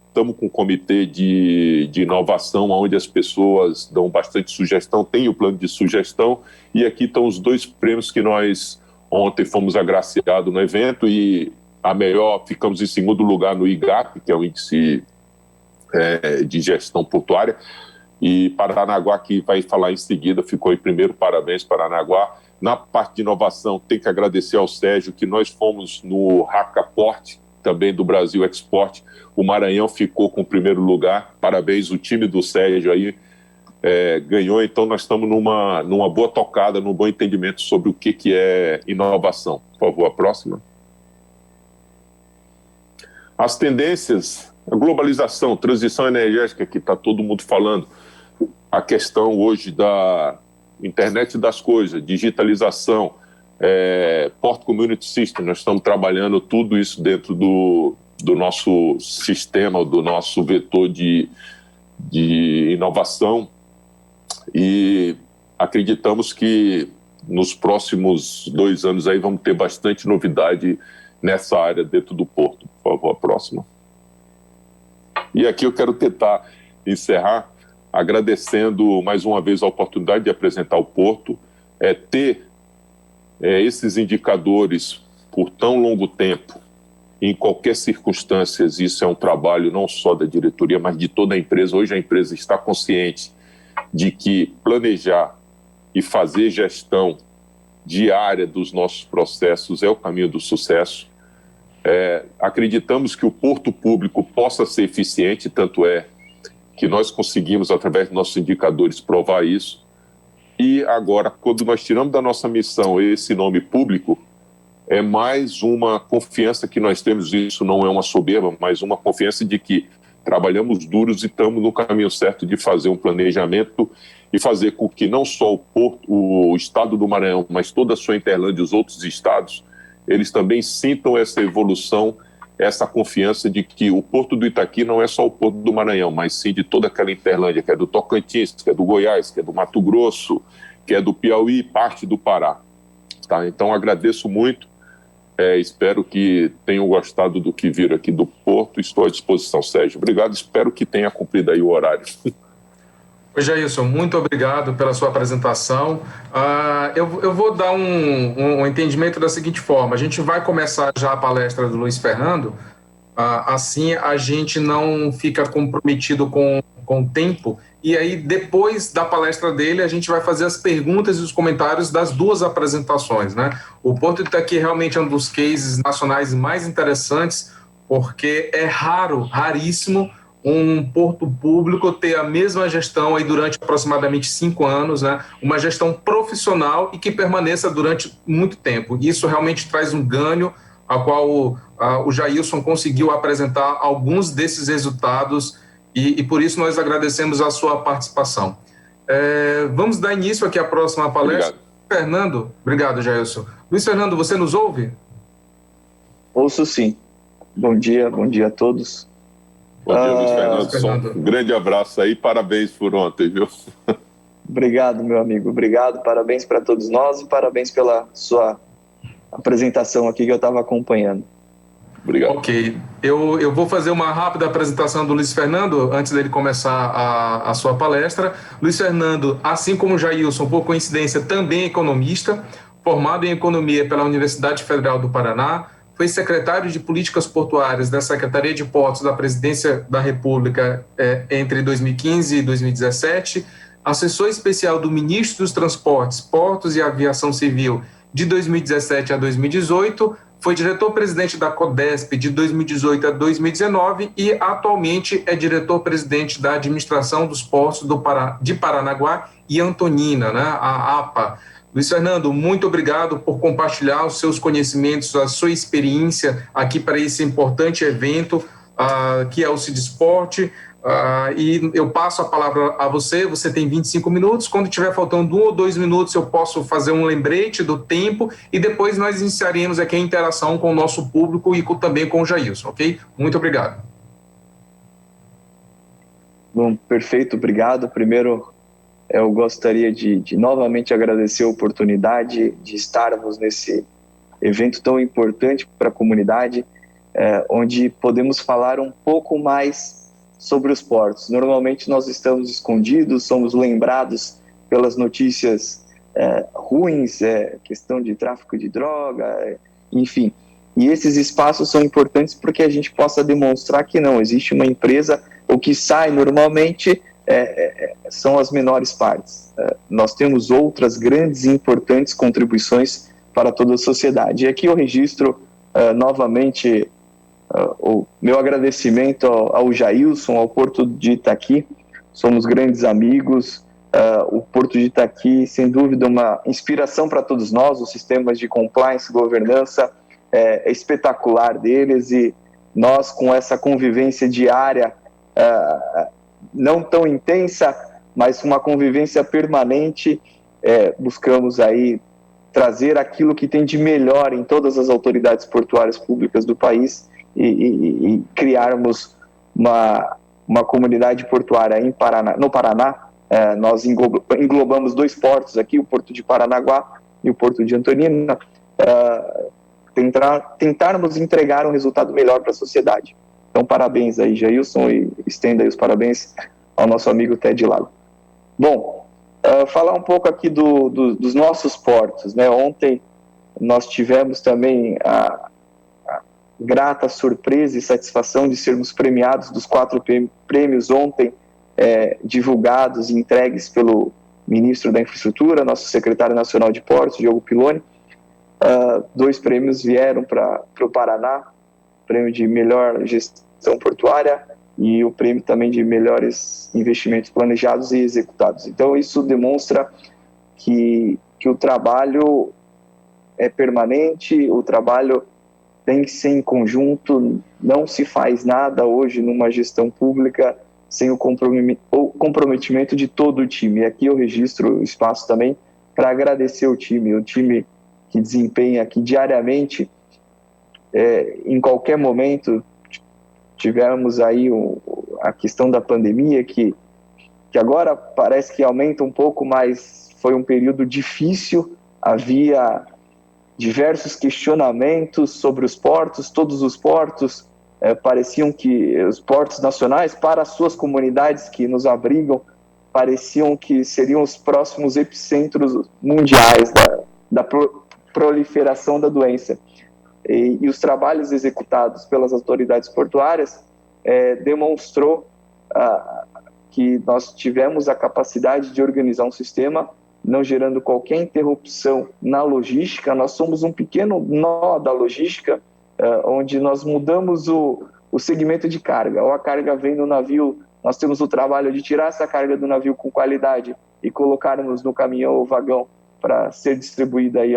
estamos com um comitê de inovação, onde as pessoas dão bastante sugestão, tem o plano de sugestão, e aqui estão os 2 prêmios que nós ontem fomos agraciados no evento, e ficamos em segundo lugar no IGAP, que é o Índice de Gestão Portuária, e Paranaguá, que vai falar em seguida, ficou em primeiro. Parabéns, Paranaguá. Na parte de inovação, tem que agradecer ao Sérgio, que nós fomos no Hackaport, também do Brasil Export, o Maranhão ficou com o primeiro lugar. Parabéns, o time do Sérgio aí ganhou. Então nós estamos numa boa tocada, num bom entendimento sobre o que é inovação. Por favor, a próxima. As tendências, a globalização, transição energética, que está todo mundo falando, a questão hoje da internet das coisas, digitalização, Port Community System, nós estamos trabalhando tudo isso dentro do nosso sistema, do nosso vetor de inovação, e acreditamos que nos próximos 2 anos aí vamos ter bastante novidade nessa área dentro do Porto. Por favor, a próxima. E aqui eu quero tentar encerrar agradecendo mais uma vez a oportunidade de apresentar o Porto, ter esses indicadores por tão longo tempo, em qualquer circunstância. Isso é um trabalho não só da diretoria, mas de toda a empresa. Hoje a empresa está consciente de que planejar e fazer gestão diária dos nossos processos é o caminho do sucesso. Acreditamos que o porto público possa ser eficiente, tanto é que nós conseguimos, através dos nossos indicadores, provar isso. E agora, quando nós tiramos da nossa missão esse nome público, é mais uma confiança que nós temos. Isso não é uma soberba, mas uma confiança de que trabalhamos duros e estamos no caminho certo de fazer um planejamento e fazer com que não só o Porto, o estado do Maranhão, mas toda a sua Interlândia e os outros estados, eles também sintam essa evolução, essa confiança de que o Porto do Itaqui não é só o Porto do Maranhão, mas sim de toda aquela Interlândia, que é do Tocantins, que é do Goiás, que é do Mato Grosso, que é do Piauí, parte do Pará. Tá? Então, agradeço muito, espero que tenham gostado do que viram aqui do Porto. Estou à disposição, Sérgio. Obrigado, espero que tenha cumprido aí o horário. Jailson, muito obrigado pela sua apresentação. Eu vou dar um entendimento da seguinte forma: a gente vai começar já a palestra do Luiz Fernando, assim a gente não fica comprometido com o tempo, e aí depois da palestra dele a gente vai fazer as perguntas e os comentários das 2 apresentações, né? O Porto de Itaqui realmente é um dos cases nacionais mais interessantes, porque é raríssimo um porto público ter a mesma gestão aí durante aproximadamente 5 anos, né? Uma gestão profissional e que permaneça durante muito tempo. Isso realmente traz um ganho, a qual o Jailson conseguiu apresentar alguns desses resultados, e por isso nós agradecemos a sua participação. Vamos dar início aqui à próxima palestra. Obrigado. Fernando, obrigado, Jailson. Luiz Fernando, você nos ouve? Ouço sim. Bom dia a todos. Bom dia, Luiz Fernando. Fernando. Um grande abraço aí, parabéns por ontem, viu? Obrigado, meu amigo. Obrigado, parabéns para todos nós e parabéns pela sua apresentação aqui que eu estava acompanhando. Obrigado. Ok, eu vou fazer uma rápida apresentação do Luiz Fernando antes dele começar a sua palestra. Luiz Fernando, assim como Jailson, por coincidência, também é economista, formado em economia pela Universidade Federal do Paraná, foi secretário de Políticas Portuárias da Secretaria de Portos da Presidência da República entre 2015 e 2017, assessor especial do Ministro dos Transportes, Portos e Aviação Civil de 2017 a 2018, foi diretor-presidente da CODESP de 2018 a 2019 e atualmente é diretor-presidente da Administração dos Portos de Paranaguá e Antonina, né, a APA. Luiz Fernando, muito obrigado por compartilhar os seus conhecimentos, a sua experiência aqui para esse importante evento que é o Cidesporte. E eu passo a palavra a você, você tem 25 minutos, quando tiver faltando 1 ou 2 minutos eu posso fazer um lembrete do tempo e depois nós iniciaremos aqui a interação com o nosso público e também com o Jailson, ok? Muito obrigado. Bom, perfeito, obrigado. Primeiro, eu gostaria de novamente agradecer a oportunidade de estarmos nesse evento tão importante para a comunidade, onde podemos falar um pouco mais sobre os portos. Normalmente nós estamos escondidos, somos lembrados pelas notícias ruins, questão de tráfico de droga, enfim. E esses espaços são importantes porque a gente possa demonstrar que não, existe uma empresa, o que sai normalmente são as menores partes. Nós temos outras grandes e importantes contribuições para toda a sociedade. E aqui eu registro novamente o meu agradecimento ao Jailson, ao Porto de Itaqui. Somos grandes amigos. O Porto de Itaqui, sem dúvida, uma inspiração para todos nós. Os sistemas de compliance, governança, é espetacular deles, e nós, com essa convivência diária, não tão intensa, mas uma convivência permanente, buscamos aí trazer aquilo que tem de melhor em todas as autoridades portuárias públicas do país e criarmos uma comunidade portuária no Paraná. Nós englobamos 2 portos aqui, o Porto de Paranaguá e o Porto de Antonina, tentarmos entregar um resultado melhor para a sociedade. Então, parabéns aí, Jailson, e estenda aí os parabéns ao nosso amigo Ted Lago. Bom, falar um pouco aqui dos nossos portos, né? Ontem nós tivemos também a grata surpresa e satisfação de sermos premiados dos 4 prêmios ontem divulgados e entregues pelo ministro da Infraestrutura, nosso secretário nacional de Portos, Diogo Piloni. 2 prêmios vieram para o Paraná, prêmio de melhor gestão portuária e o prêmio também de melhores investimentos planejados e executados. Então, isso demonstra que o trabalho é permanente, o trabalho tem que ser em conjunto, não se faz nada hoje numa gestão pública sem o comprometimento de todo o time. E aqui eu registro o espaço também para agradecer o time que desempenha aqui diariamente, em qualquer momento. Tivemos aí a questão da pandemia, que agora parece que aumenta um pouco, mas foi um período difícil, havia diversos questionamentos sobre os portos, todos os portos pareciam que os portos nacionais, para as suas comunidades que nos abrigam, pareciam que seriam os próximos epicentros mundiais da proliferação da doença. E os trabalhos executados pelas autoridades portuárias demonstrou que nós tivemos a capacidade de organizar um sistema não gerando qualquer interrupção na logística. Nós somos um pequeno nó da logística, onde nós mudamos o segmento de carga. Ou a carga vem no navio, nós temos o trabalho de tirar essa carga do navio com qualidade e colocarmos no caminhão ou vagão para ser distribuída aí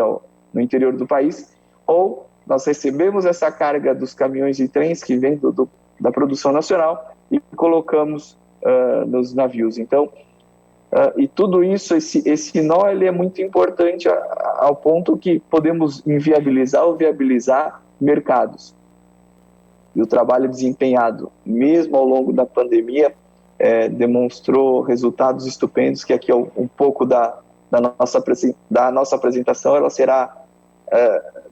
no interior do país, ou nós recebemos essa carga dos caminhões e trens que vem da produção nacional e colocamos nos navios. Então, e tudo isso, esse nó, ele é muito importante ao ponto que podemos inviabilizar ou viabilizar mercados. E o trabalho desempenhado, mesmo ao longo da pandemia, demonstrou resultados estupendos, que aqui é um pouco da nossa apresentação, ela será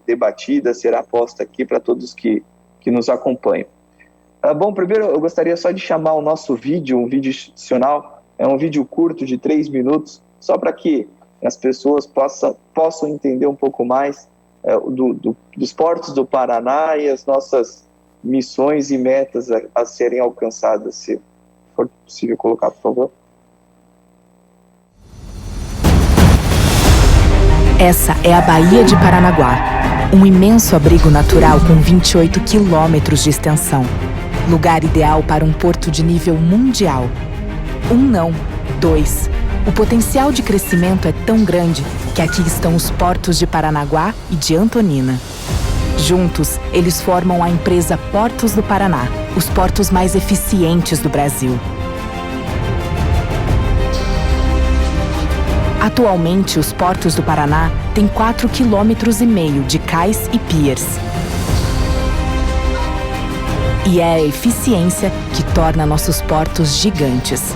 debatida, será posta aqui para todos que nos acompanham. Bom, primeiro eu gostaria só de chamar o nosso vídeo, um vídeo institucional, é um vídeo curto de 3 minutos, só para que as pessoas possam entender um pouco mais dos portos do Paraná e as nossas missões e metas a serem alcançadas, se for possível colocar, por favor. Essa é a Baía de Paranaguá, um imenso abrigo natural com 28 quilômetros de extensão. Lugar ideal para um porto de nível mundial. 1 não, 2. O potencial de crescimento é tão grande que aqui estão os portos de Paranaguá e de Antonina. Juntos, eles formam a empresa Portos do Paraná, os portos mais eficientes do Brasil. Atualmente, os portos do Paraná têm 4,5 km de cais e piers. E é a eficiência que torna nossos portos gigantes.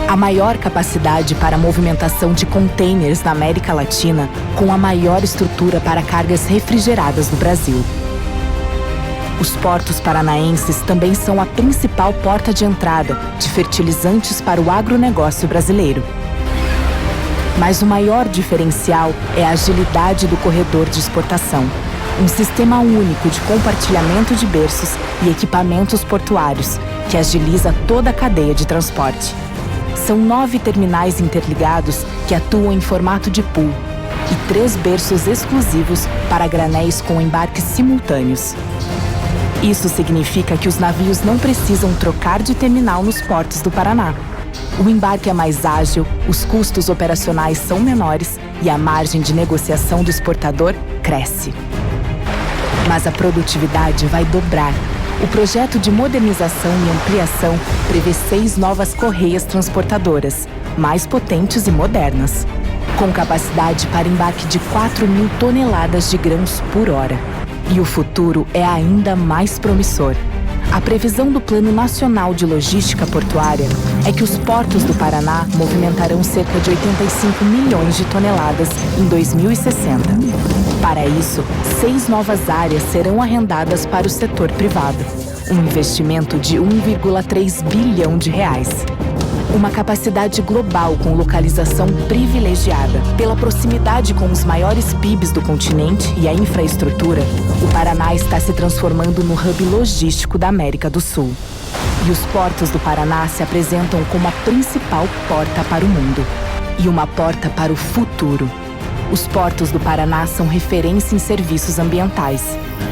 A maior capacidade para a movimentação de contêineres na América Latina, com a maior estrutura para cargas refrigeradas do Brasil. Os portos paranaenses também são a principal porta de entrada de fertilizantes para o agronegócio brasileiro. Mas o maior diferencial é a agilidade do corredor de exportação, um sistema único de compartilhamento de berços e equipamentos portuários que agiliza toda a cadeia de transporte. São 9 terminais interligados que atuam em formato de pool e 3 berços exclusivos para granéis com embarques simultâneos. Isso significa que os navios não precisam trocar de terminal nos portos do Paraná. O embarque é mais ágil, os custos operacionais são menores e a margem de negociação do exportador cresce. Mas a produtividade vai dobrar. O projeto de modernização e ampliação prevê 6 novas correias transportadoras, mais potentes e modernas, com capacidade para embarque de 4.000 toneladas de grãos por hora. E o futuro é ainda mais promissor. A previsão do Plano Nacional de Logística Portuária é que os portos do Paraná movimentarão cerca de 85 milhões de toneladas em 2060. Para isso, 6 novas áreas serão arrendadas para o setor privado. Um investimento de 1,3 bilhão de reais. Uma capacidade global com localização privilegiada. Pela proximidade com os maiores PIBs do continente e a infraestrutura, o Paraná está se transformando no hub logístico da América do Sul. E os portos do Paraná se apresentam como a principal porta para o mundo. E uma porta para o futuro. Os portos do Paraná são referência em serviços ambientais.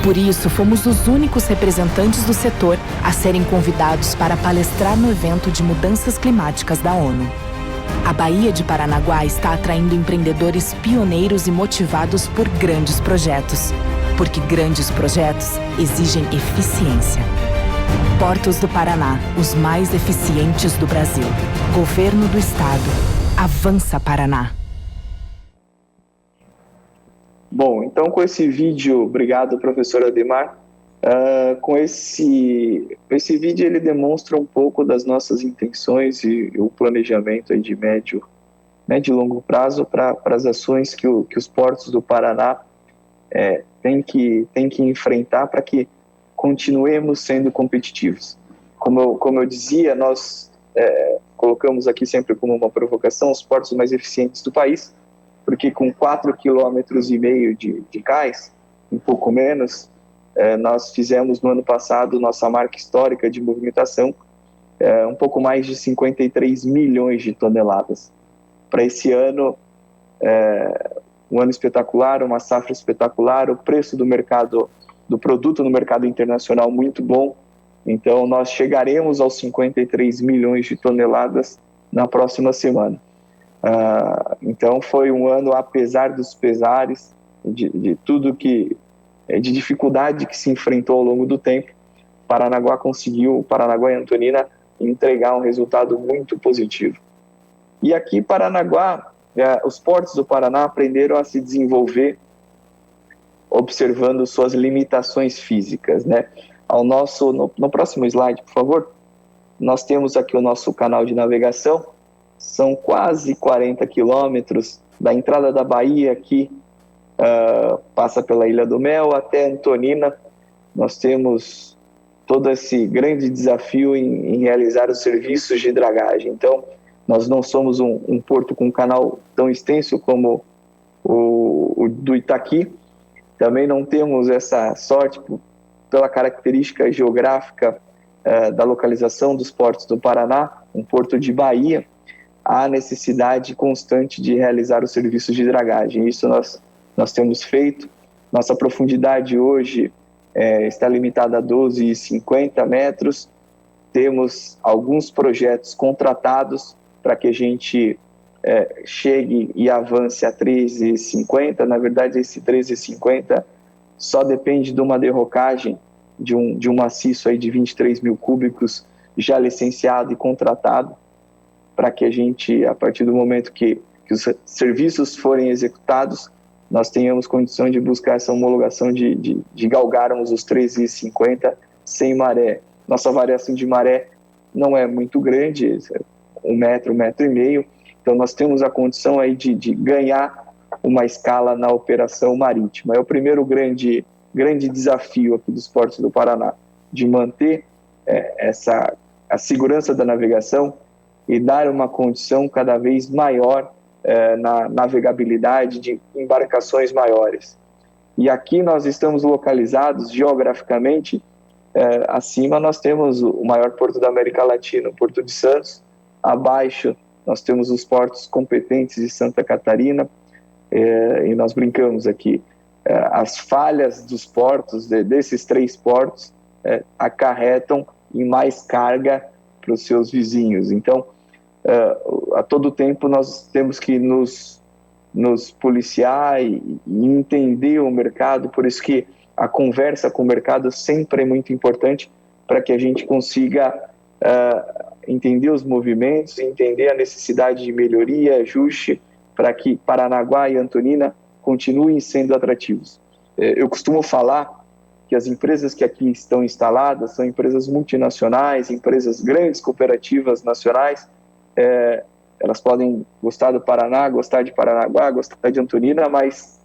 Por isso, fomos os únicos representantes do setor a serem convidados para palestrar no evento de mudanças climáticas da ONU. A Baía de Paranaguá está atraindo empreendedores pioneiros e motivados por grandes projetos. Porque grandes projetos exigem eficiência. Portos do Paraná, os mais eficientes do Brasil. Governo do Estado. Avança, Paraná! Bom, então com esse vídeo, obrigado, professor Ademar. Com esse vídeo ele demonstra um pouco das nossas intenções e o planejamento aí de médio e longo prazo para as ações que os portos do Paraná têm que enfrentar para que continuemos sendo competitivos. Como eu dizia, nós colocamos aqui sempre como uma provocação os portos mais eficientes do país, porque com 4,5 km de cais, um pouco menos, nós fizemos no ano passado nossa marca histórica de movimentação, um pouco mais de 53 milhões de toneladas. Para esse ano, um ano espetacular, uma safra espetacular, o preço do produto no mercado internacional muito bom, então nós chegaremos aos 53 milhões de toneladas na próxima semana. Então foi um ano, apesar dos pesares, de tudo de dificuldade que se enfrentou ao longo do tempo, Paranaguá e Antonina, entregar um resultado muito positivo. E aqui Paranaguá os portos do Paraná aprenderam a se desenvolver observando suas limitações físicas, né? No próximo slide, por favor, nós temos aqui o nosso canal de navegação, são quase 40 quilômetros da entrada da Bahia aqui, passa pela Ilha do Mel até Antonina. Nós temos todo esse grande desafio em realizar os serviços de dragagem. Então, nós não somos um porto com um canal tão extenso como o do Itaqui. Também não temos essa sorte pela característica geográfica da localização dos portos do Paraná, um porto de Bahia. Há necessidade constante de realizar os serviços de dragagem. Isso nós temos feito. Nossa profundidade hoje está limitada a 12,50 metros. Temos alguns projetos contratados para que a gente chegue e avance a 13,50. Na verdade, esse 13,50 só depende de uma derrocagem de um maciço aí de 23 mil cúbicos já licenciado e contratado, para que a gente, a partir do momento que os serviços forem executados, nós tenhamos condição de buscar essa homologação de galgarmos os 13,50 sem maré. Nossa variação de maré não é muito grande, 1 metro, 1,5 metros, então nós temos a condição aí de ganhar uma escala na operação marítima. É o primeiro grande desafio aqui dos portos do Paraná, de manter a segurança da navegação e dar uma condição cada vez maior na navegabilidade de embarcações maiores. E aqui nós estamos localizados geograficamente, acima nós temos o maior porto da América Latina, o Porto de Santos. Abaixo nós temos os portos competentes de Santa Catarina, e nós brincamos aqui, as falhas dos portos, desses 3 portos, acarretam em mais carga para os seus vizinhos. Então, a todo tempo nós temos que nos policiar e entender o mercado, por isso que a conversa com o mercado sempre é muito importante, para que a gente consiga entender os movimentos, entender a necessidade de melhoria, ajuste, para que Paranaguá e Antonina continuem sendo atrativos. Eu costumo falar que as empresas que aqui estão instaladas são empresas multinacionais, empresas grandes, cooperativas nacionais. Elas podem gostar do Paraná, gostar de Paranaguá, gostar de Antonina, mas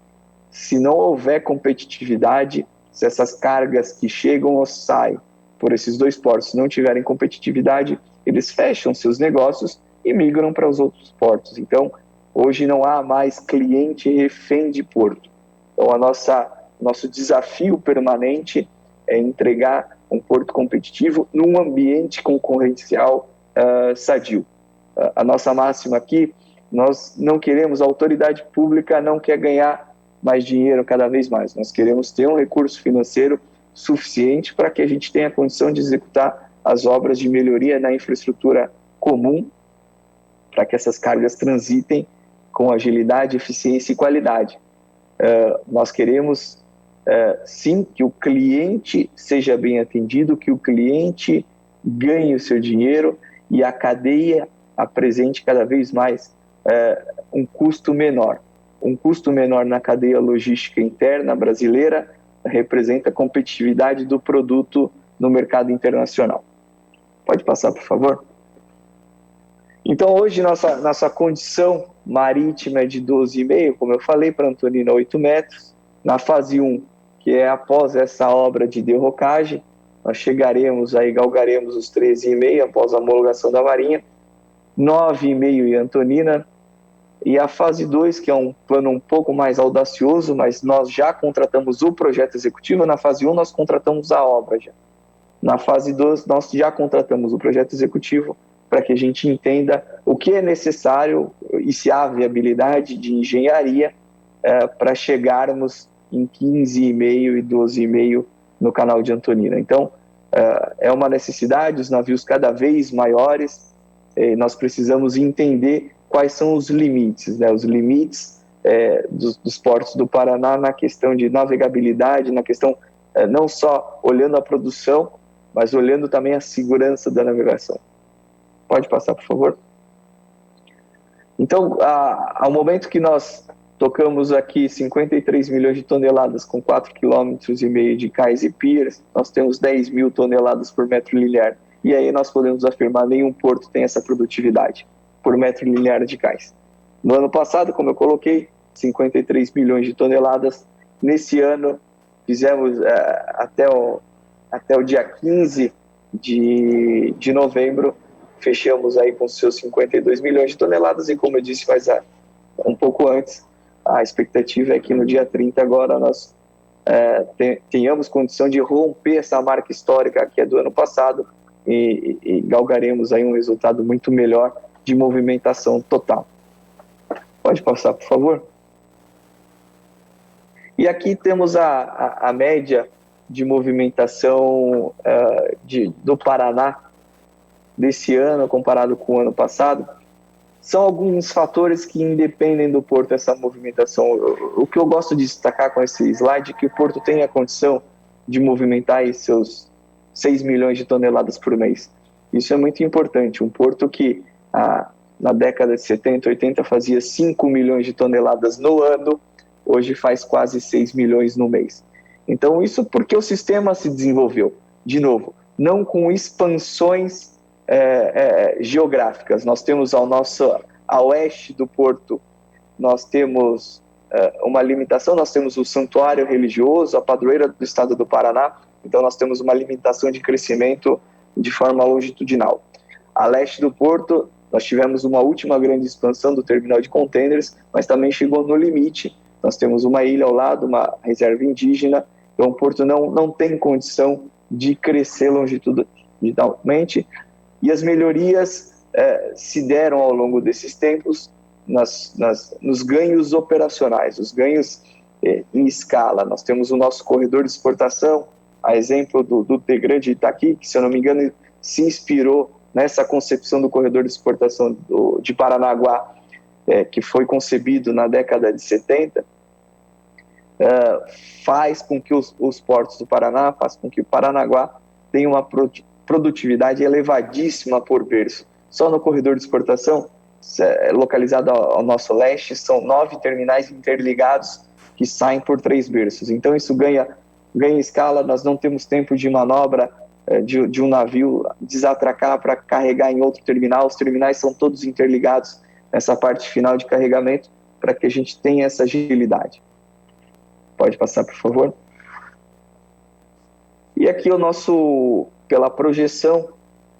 se não houver competitividade, se essas cargas que chegam ou saem por esses 2 portos não tiverem competitividade, eles fecham seus negócios e migram para os outros portos. Então, hoje não há mais cliente refém de porto. Então, nosso desafio permanente é entregar um porto competitivo num ambiente concorrencial sadio. A nossa máxima aqui, nós não queremos, a autoridade pública não quer ganhar mais dinheiro cada vez mais. Nós queremos ter um recurso financeiro suficiente para que a gente tenha condição de executar as obras de melhoria na infraestrutura comum, para que essas cargas transitem com agilidade, eficiência e qualidade. Nós queremos, sim, que o cliente seja bem atendido, que o cliente ganhe o seu dinheiro e a cadeia apresente cada vez mais um custo menor. Um custo menor na cadeia logística interna brasileira representa a competitividade do produto no mercado internacional. Pode passar, por favor? Então, hoje, nossa condição marítima é de 12,5, como eu falei, para Antonina 8 metros. Na fase 1, que é após essa obra de derrocagem, nós galgaremos os 13,5 após a homologação da Marinha, 9,5 em Antonina, e a fase 2, que é um plano um pouco mais audacioso, mas nós já contratamos o projeto executivo. Na fase 1, nós contratamos a obra já. Na fase 2, nós já contratamos o projeto executivo para que a gente entenda o que é necessário e se há viabilidade de engenharia para chegarmos em 15,5 e 12,5 no canal de Antonina. Então, é uma necessidade, os navios cada vez maiores, nós precisamos entender quais são os limites, né? Os limites dos portos do Paraná na questão de navegabilidade, na questão não só olhando a produção, mas olhando também a segurança da navegação. Pode passar, por favor? Então, ao momento que nós tocamos aqui 53 milhões de toneladas com 4,5 km de cais e piers, nós temos 10 mil toneladas por metro linear. E aí nós podemos afirmar que nenhum porto tem essa produtividade por metro linear de cais. No ano passado, como eu coloquei, 53 milhões de toneladas. Nesse ano, fizemos até o dia 15 de novembro, fechamos aí com seus 52 milhões de toneladas, e como eu disse um pouco antes, a expectativa é que no dia 30 agora nós tenhamos condição de romper essa marca histórica que é do ano passado e galgaremos aí um resultado muito melhor de movimentação total. Pode passar, por favor? E aqui temos a média de movimentação do Paraná desse ano comparado com o ano passado. São alguns fatores que independem do porto essa movimentação. O que eu gosto de destacar com esse slide é que o porto tem a condição de movimentar aí seus 6 milhões de toneladas por mês. Isso é muito importante. Um porto que na década de 70, 80 fazia 5 milhões de toneladas no ano, hoje faz quase 6 milhões no mês. Então isso porque o sistema se desenvolveu, de novo, não com expansões geográficas. Nós temos a oeste do porto, nós temos uma limitação, nós temos o santuário religioso, a padroeira do estado do Paraná, então nós temos uma limitação de crescimento de forma longitudinal. A leste do porto, nós tivemos uma última grande expansão do terminal de containers, mas também chegou no limite. Nós temos uma ilha ao lado, uma reserva indígena, então o porto não tem condição de crescer longitudinalmente, e as melhorias se deram ao longo desses tempos nos ganhos operacionais, os ganhos em escala. Nós temos o nosso corredor de exportação, a exemplo do Tegrande de Itaqui, que, se eu não me engano, se inspirou nessa concepção do corredor de exportação de Paranaguá, que foi concebido na década de 70, faz com que os portos do Paraná, faz com que o Paranaguá tenha uma produtividade elevadíssima por berço. Só no corredor de exportação, localizado ao nosso leste, são 9 terminais interligados que saem por 3 berços. Então isso ganha escala, nós não temos tempo de manobra de um navio desatracar para carregar em outro terminal. Os terminais são todos interligados nessa parte final de carregamento para que a gente tenha essa agilidade. Pode passar, por favor. E aqui pela projeção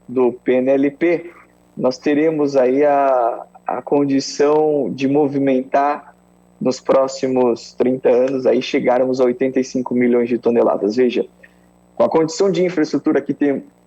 do PNLP, nós teremos aí a condição de movimentar nos próximos 30 anos, aí chegarmos a 85 milhões de toneladas. Veja, com a condição de infraestrutura que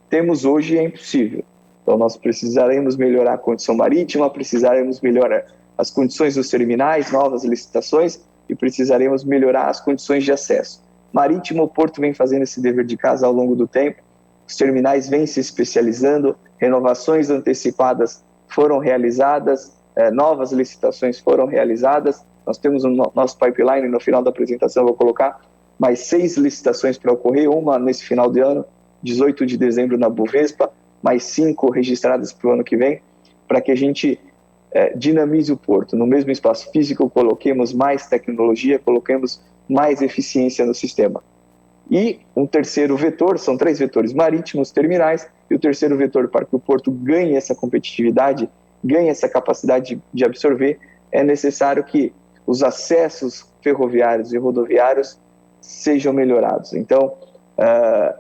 temos hoje, é impossível. Então nós precisaremos melhorar a condição marítima, precisaremos melhorar as condições dos terminais, novas licitações, e precisaremos melhorar as condições de acesso. Marítimo, o porto vem fazendo esse dever de casa ao longo do tempo, os terminais vêm se especializando, renovações antecipadas foram realizadas, novas licitações foram realizadas. Nós temos no nosso pipeline, no final da apresentação eu vou colocar mais 6 licitações para ocorrer, uma nesse final de ano, 18 de dezembro na Bovespa, mais 5 registradas para o ano que vem, para que a gente dinamize o porto. No mesmo espaço físico, coloquemos mais tecnologia, coloquemos mais eficiência no sistema. E um terceiro vetor, são 3 vetores marítimos, terminais, e o terceiro vetor para que o porto ganhe essa competitividade, ganhe essa capacidade de absorver, é necessário que os acessos ferroviários e rodoviários sejam melhorados. Então,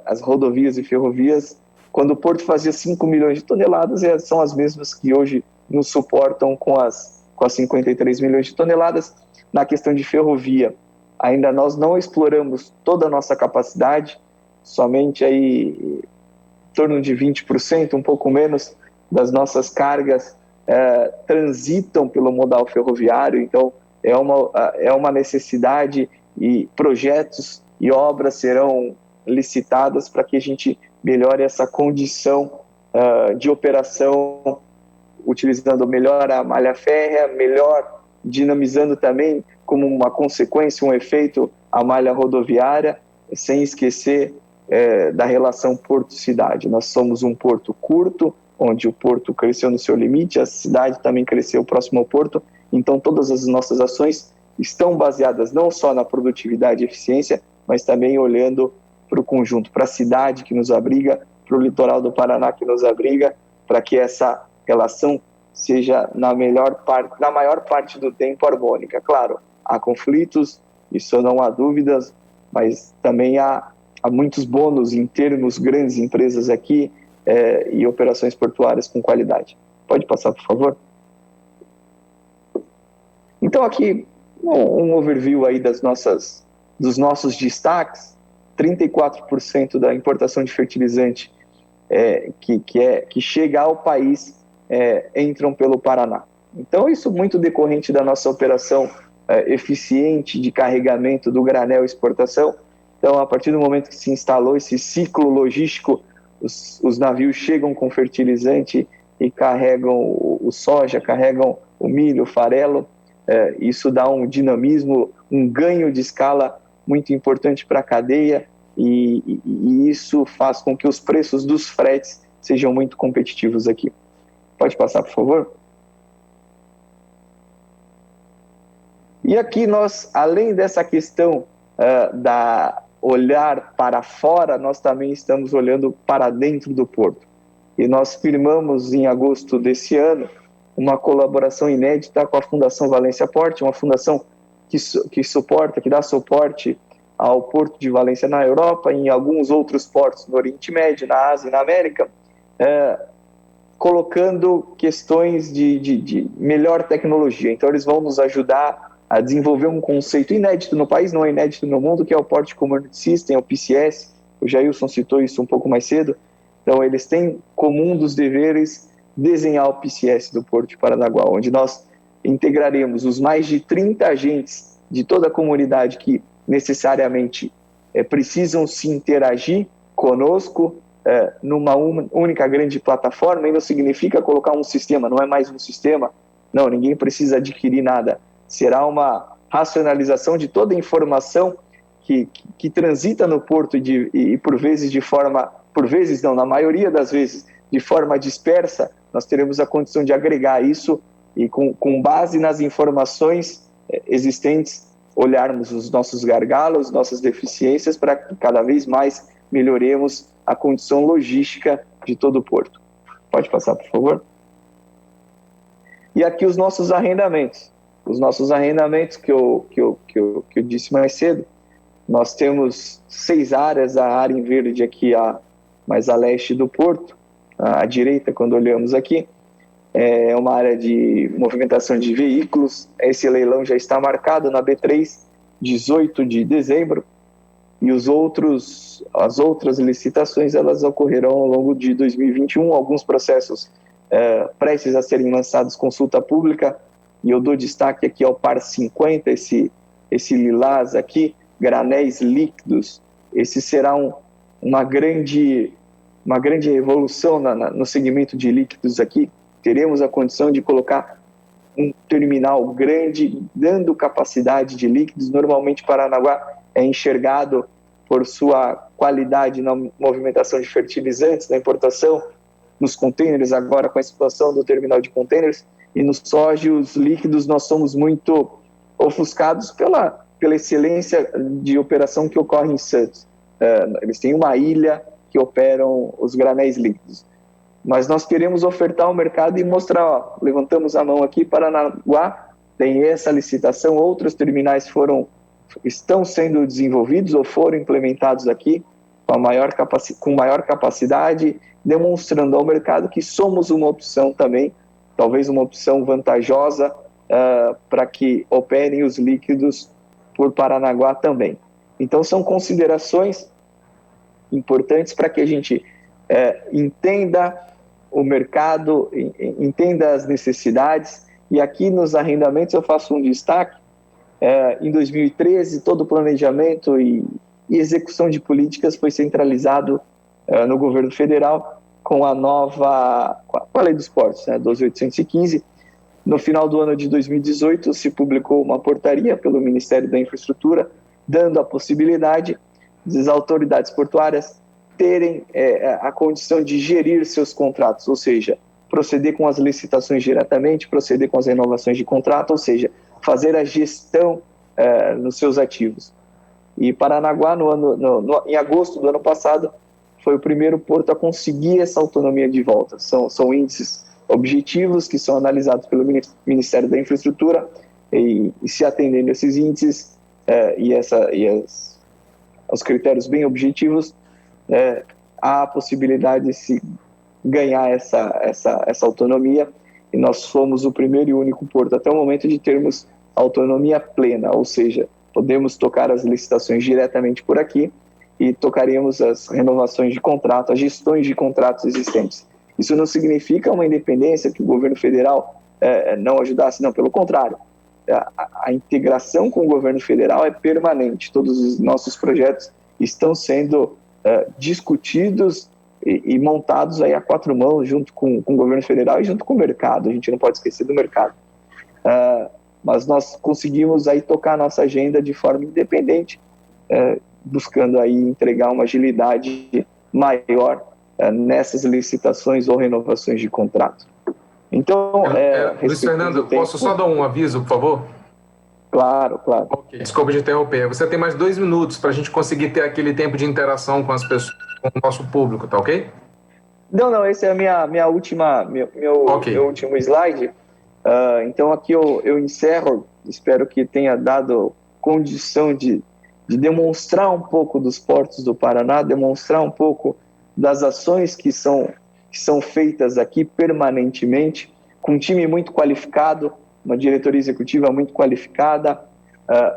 as rodovias e ferrovias, quando o porto fazia 5 milhões de toneladas, são as mesmas que hoje nos suportam com as 53 milhões de toneladas. Na questão de ferrovia, ainda nós não exploramos toda a nossa capacidade, somente aí em torno de 20%, um pouco menos, das nossas cargas transitam pelo modal ferroviário. Então é uma necessidade, e projetos e obras serão licitadas para que a gente melhore essa condição de operação, utilizando melhor a malha férrea, melhor dinamizando também, como uma consequência, um efeito, a malha rodoviária, sem esquecer da relação porto-cidade. Nós somos um porto curto, onde o porto cresceu no seu limite, a cidade também cresceu próximo ao porto. Então, todas as nossas ações estão baseadas não só na produtividade e eficiência, mas também olhando para o conjunto, para a cidade que nos abriga, para o litoral do Paraná que nos abriga, para que essa relação seja, na maior parte do tempo, harmônica. Claro, há conflitos, isso não há dúvidas, mas também há muitos bônus em termos grandes empresas aqui e operações portuárias com qualidade. Pode passar, por favor? Então, aqui, um overview aí dos nossos destaques. 34% da importação de fertilizante que chega ao país entram pelo Paraná. Então, isso muito decorrente da nossa operação eficiente de carregamento do granel exportação. Então, a partir do momento que se instalou esse ciclo logístico, os navios chegam com fertilizante e carregam o soja, carregam o milho, o farelo. Isso dá um dinamismo, um ganho de escala muito importante para a cadeia e isso faz com que os preços dos fretes sejam muito competitivos aqui. Pode passar, por favor? E aqui nós, além dessa questão da olhar para fora, nós também estamos olhando para dentro do porto. E nós firmamos em agosto desse ano uma colaboração inédita com a Fundação Valência Port, uma fundação que dá suporte ao Porto de Valência na Europa e em alguns outros portos no Oriente Médio, na Ásia e na América, colocando questões de melhor tecnologia. Então, eles vão nos ajudar a desenvolver um conceito inédito no país, não é inédito no mundo, que é o Port Community System, o PCS. O Jailson citou isso um pouco mais cedo. Então, eles têm como um dos deveres desenhar o PCS do Porto de Paranaguá, onde nós integraremos os mais de 30 agentes de toda a comunidade que necessariamente precisam se interagir conosco numa única grande plataforma. E não significa colocar um sistema, não é mais um sistema, não, ninguém precisa adquirir nada. Será uma racionalização de toda a informação que transita no porto e por vezes na maioria das vezes, de forma dispersa. Nós teremos a condição de agregar isso e com base nas informações existentes, olharmos os nossos gargalos, nossas deficiências, para que cada vez mais melhoremos a condição logística de todo o porto. Pode passar, por favor? E aqui os nossos arrendamentos. Os nossos arrendamentos que eu disse mais cedo, nós temos 6 áreas, a área em verde aqui mais a leste do porto, à direita, quando olhamos aqui, é uma área de movimentação de veículos. Esse leilão já está marcado na B3, 18 de dezembro, e as outras licitações elas ocorrerão ao longo de 2021, alguns processos prestes a serem lançados consulta pública, e eu dou destaque aqui ao par 50, esse lilás aqui, granéis líquidos. Esse será uma grande revolução no segmento de líquidos aqui. Teremos a condição de colocar um terminal grande, dando capacidade de líquidos. Normalmente, Paranaguá é enxergado por sua qualidade na movimentação de fertilizantes, na importação, nos contêineres, agora com a expansão do terminal de contêineres, e nos soja, os líquidos, nós somos muito ofuscados pela excelência de operação que ocorre em Santos. Eles têm uma ilha que operam os granéis líquidos. Mas nós queremos ofertar ao mercado e mostrar, levantamos a mão aqui, Paranaguá tem essa licitação, outros terminais estão sendo desenvolvidos ou foram implementados aqui com maior capacidade, demonstrando ao mercado que somos uma opção também, talvez uma opção vantajosa para que operem os líquidos por Paranaguá também. Então, são considerações importantes para que a gente entenda o mercado, entenda as necessidades. E aqui nos arrendamentos eu faço um destaque. Em 2013, todo o planejamento e execução de políticas foi centralizado no governo federal com a Lei dos Portos, 12.815. No final do ano de 2018, se publicou uma portaria pelo Ministério da Infraestrutura, dando a possibilidade das autoridades portuárias terem a condição de gerir seus contratos, ou seja, proceder com as licitações diretamente, proceder com as renovações de contrato, ou seja, fazer a gestão nos seus ativos. E Paranaguá, em agosto do ano passado, foi o primeiro porto a conseguir essa autonomia de volta. São índices objetivos que são analisados pelo Ministério da Infraestrutura e se atendendo a esses índices aos critérios bem objetivos, há a possibilidade de se ganhar essa autonomia, e nós fomos o primeiro e único porto até o momento de termos autonomia plena, ou seja, podemos tocar as licitações diretamente por aqui e tocaríamos as renovações de contrato, as gestões de contratos existentes. Isso não significa uma independência que o governo federal não ajudasse, não, pelo contrário. A integração com o governo federal é permanente, todos os nossos projetos estão sendo discutidos e montados aí a quatro mãos, junto com o governo federal e junto com o mercado, a gente não pode esquecer do mercado. Mas nós conseguimos aí tocar a nossa agenda de forma independente, buscando aí entregar uma agilidade maior nessas licitações ou renovações de contrato. Então, Luiz Fernando, posso só dar um aviso, por favor? Claro. Okay, desculpa de interromper. Você tem mais 2 minutos para a gente conseguir ter aquele tempo de interação com as pessoas, com o nosso público, tá ok? Não, esse é meu último slide. Então aqui eu encerro, espero que tenha dado condição de demonstrar um pouco dos portos do Paraná, demonstrar um pouco das ações que são feitas aqui permanentemente, com um time muito qualificado, uma diretoria executiva muito qualificada,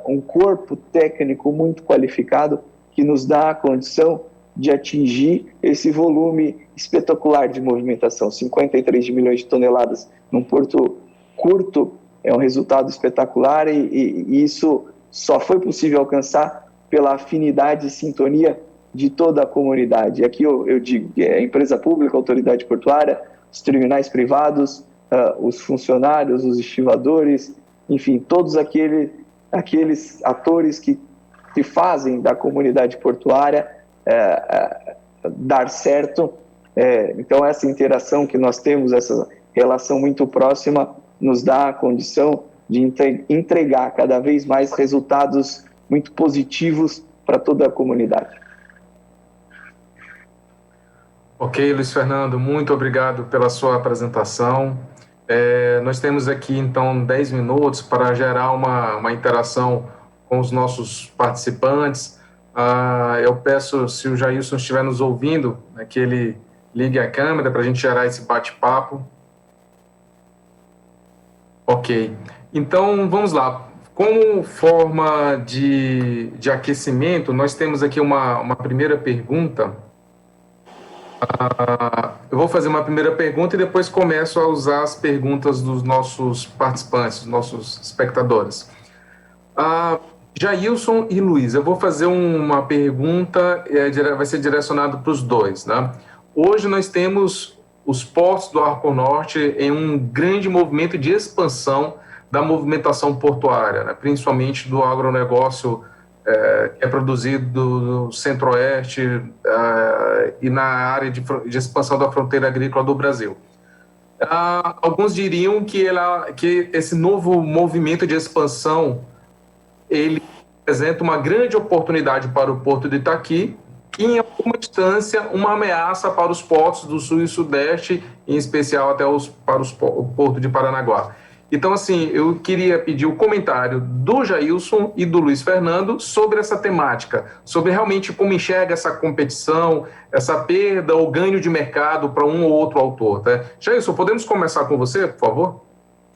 um corpo técnico muito qualificado, que nos dá a condição de atingir esse volume espetacular de movimentação. 53 milhões de toneladas num porto curto é um resultado espetacular, e isso só foi possível alcançar pela afinidade e sintonia de toda a comunidade. E aqui eu digo que a empresa pública, a autoridade portuária, os terminais privados, os funcionários, os estivadores, enfim, todos aqueles atores que fazem da comunidade portuária dar certo. Então, essa interação que nós temos, essa relação muito próxima, nos dá a condição de entregar cada vez mais resultados muito positivos para toda a comunidade. Ok, Luiz Fernando, muito obrigado pela sua apresentação. Nós temos aqui, então, 10 minutos para gerar uma interação com os nossos participantes. Eu peço, se o Jailson estiver nos ouvindo, que ele ligue a câmera para a gente gerar esse bate-papo. Ok, então vamos lá. Como forma de aquecimento, nós temos aqui uma primeira pergunta. Eu vou fazer uma primeira pergunta e depois começo a usar as perguntas dos nossos participantes, dos nossos espectadores. Jailson e Luiz, eu vou fazer uma pergunta, vai ser direcionado para os dois, né? Hoje nós temos os portos do Arco Norte em um grande movimento de expansão da movimentação portuária, né? Principalmente do agronegócio que é produzido no centro-oeste e na área de expansão da fronteira agrícola do Brasil. Alguns diriam que esse novo movimento de expansão ele representa uma grande oportunidade para o Porto de Itaqui e, em alguma instância, uma ameaça para os portos do Sul e Sudeste, em especial até para o Porto de Paranaguá. Então, assim, eu queria pedir o comentário do Jailson e do Luiz Fernando sobre essa temática, sobre realmente como enxerga essa competição, essa perda ou ganho de mercado para um ou outro autor. Tá? Jailson, podemos começar com você, por favor?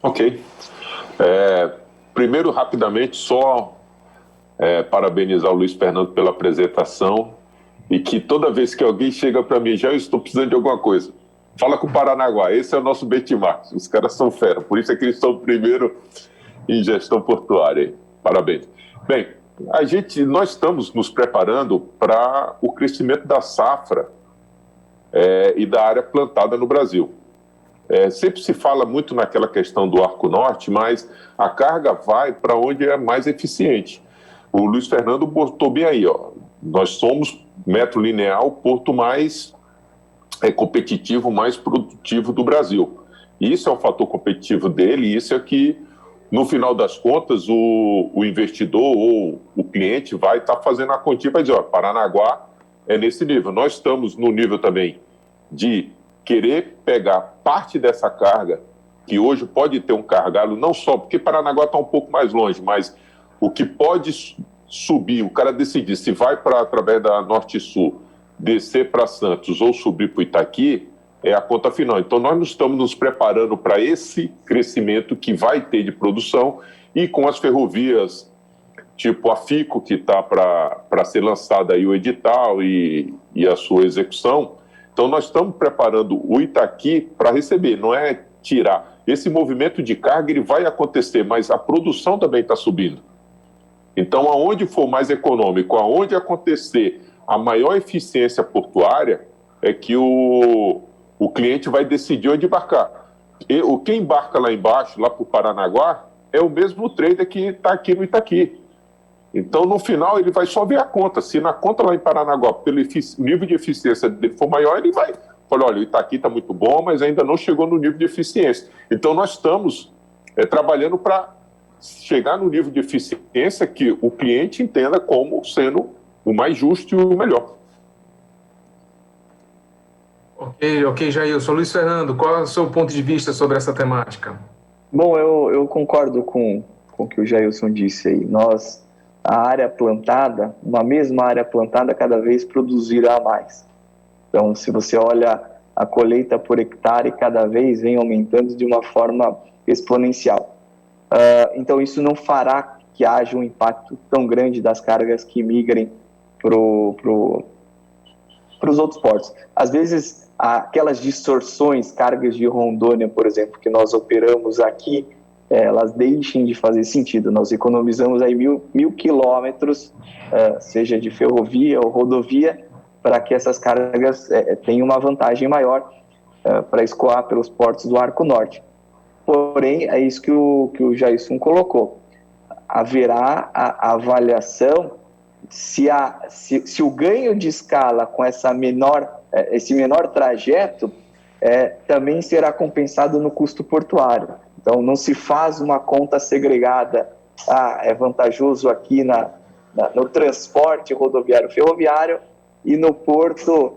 Ok. Primeiro, rapidamente, só parabenizar o Luiz Fernando pela apresentação e que toda vez que alguém chega para mim, já estou precisando de alguma coisa, fala com o Paranaguá, esse é o nosso benchmark, os caras são fera, por isso é que eles estão primeiro em gestão portuária. Parabéns. Bem, nós estamos nos preparando para o crescimento da safra e da área plantada no Brasil. Sempre se fala muito naquela questão do Arco Norte, mas a carga vai para onde é mais eficiente. O Luiz Fernando botou bem aí, ó. Nós somos metro linear, o porto mais competitivo, mais produtivo do Brasil. Isso é o fator competitivo dele, e isso é que, no final das contas, o investidor ou o cliente vai estar fazendo a continha e vai dizer, ó, Paranaguá é nesse nível. Nós estamos no nível também de querer pegar parte dessa carga, que hoje pode ter um cargado, não só porque Paranaguá está um pouco mais longe, mas o que pode subir, o cara decidir se vai para através da Norte e Sul, descer para Santos ou subir para o Itaqui, é a conta final. Então, nós estamos nos preparando para esse crescimento que vai ter de produção, e com as ferrovias, tipo a FICO, que está para ser lançada aí o edital e a sua execução. Então, nós estamos preparando o Itaqui para receber, não é tirar. Esse movimento de carga ele vai acontecer, mas a produção também está subindo. Então, aonde for mais econômico, aonde acontecer a maior eficiência portuária, é que o cliente vai decidir onde embarcar. Quem embarca lá embaixo, lá para o Paranaguá, é o mesmo trader que está aqui no Itaqui. Então, no final, ele vai só ver a conta. Se na conta lá em Paranaguá, pelo nível de eficiência dele for maior, ele vai falar, olha, o Itaqui está muito bom, mas ainda não chegou no nível de eficiência. Então, nós estamos trabalhando para chegar no nível de eficiência que o cliente entenda como sendo o mais justo e o melhor. Ok, Jailson. Luiz Fernando, qual é o seu ponto de vista sobre essa temática? Bom, eu concordo com o que o Jailson disse aí. A área plantada, uma mesma área plantada, cada vez produzirá mais. Então, se você olha a colheita por hectare, cada vez vem aumentando de uma forma exponencial. Então, isso não fará que haja um impacto tão grande das cargas que migrem para os outros portos. Às vezes, aquelas distorções, cargas de Rondônia, por exemplo, que nós operamos aqui, elas deixem de fazer sentido. Nós economizamos aí mil quilômetros, seja de ferrovia ou rodovia, para que essas cargas tenham uma vantagem maior para escoar pelos portos do Arco Norte. Porém, é isso que o Jailson colocou. Haverá a avaliação se o ganho de escala com esse menor trajeto também será compensado no custo portuário. Então, não se faz uma conta segregada, é vantajoso aqui no transporte rodoviário ferroviário e no porto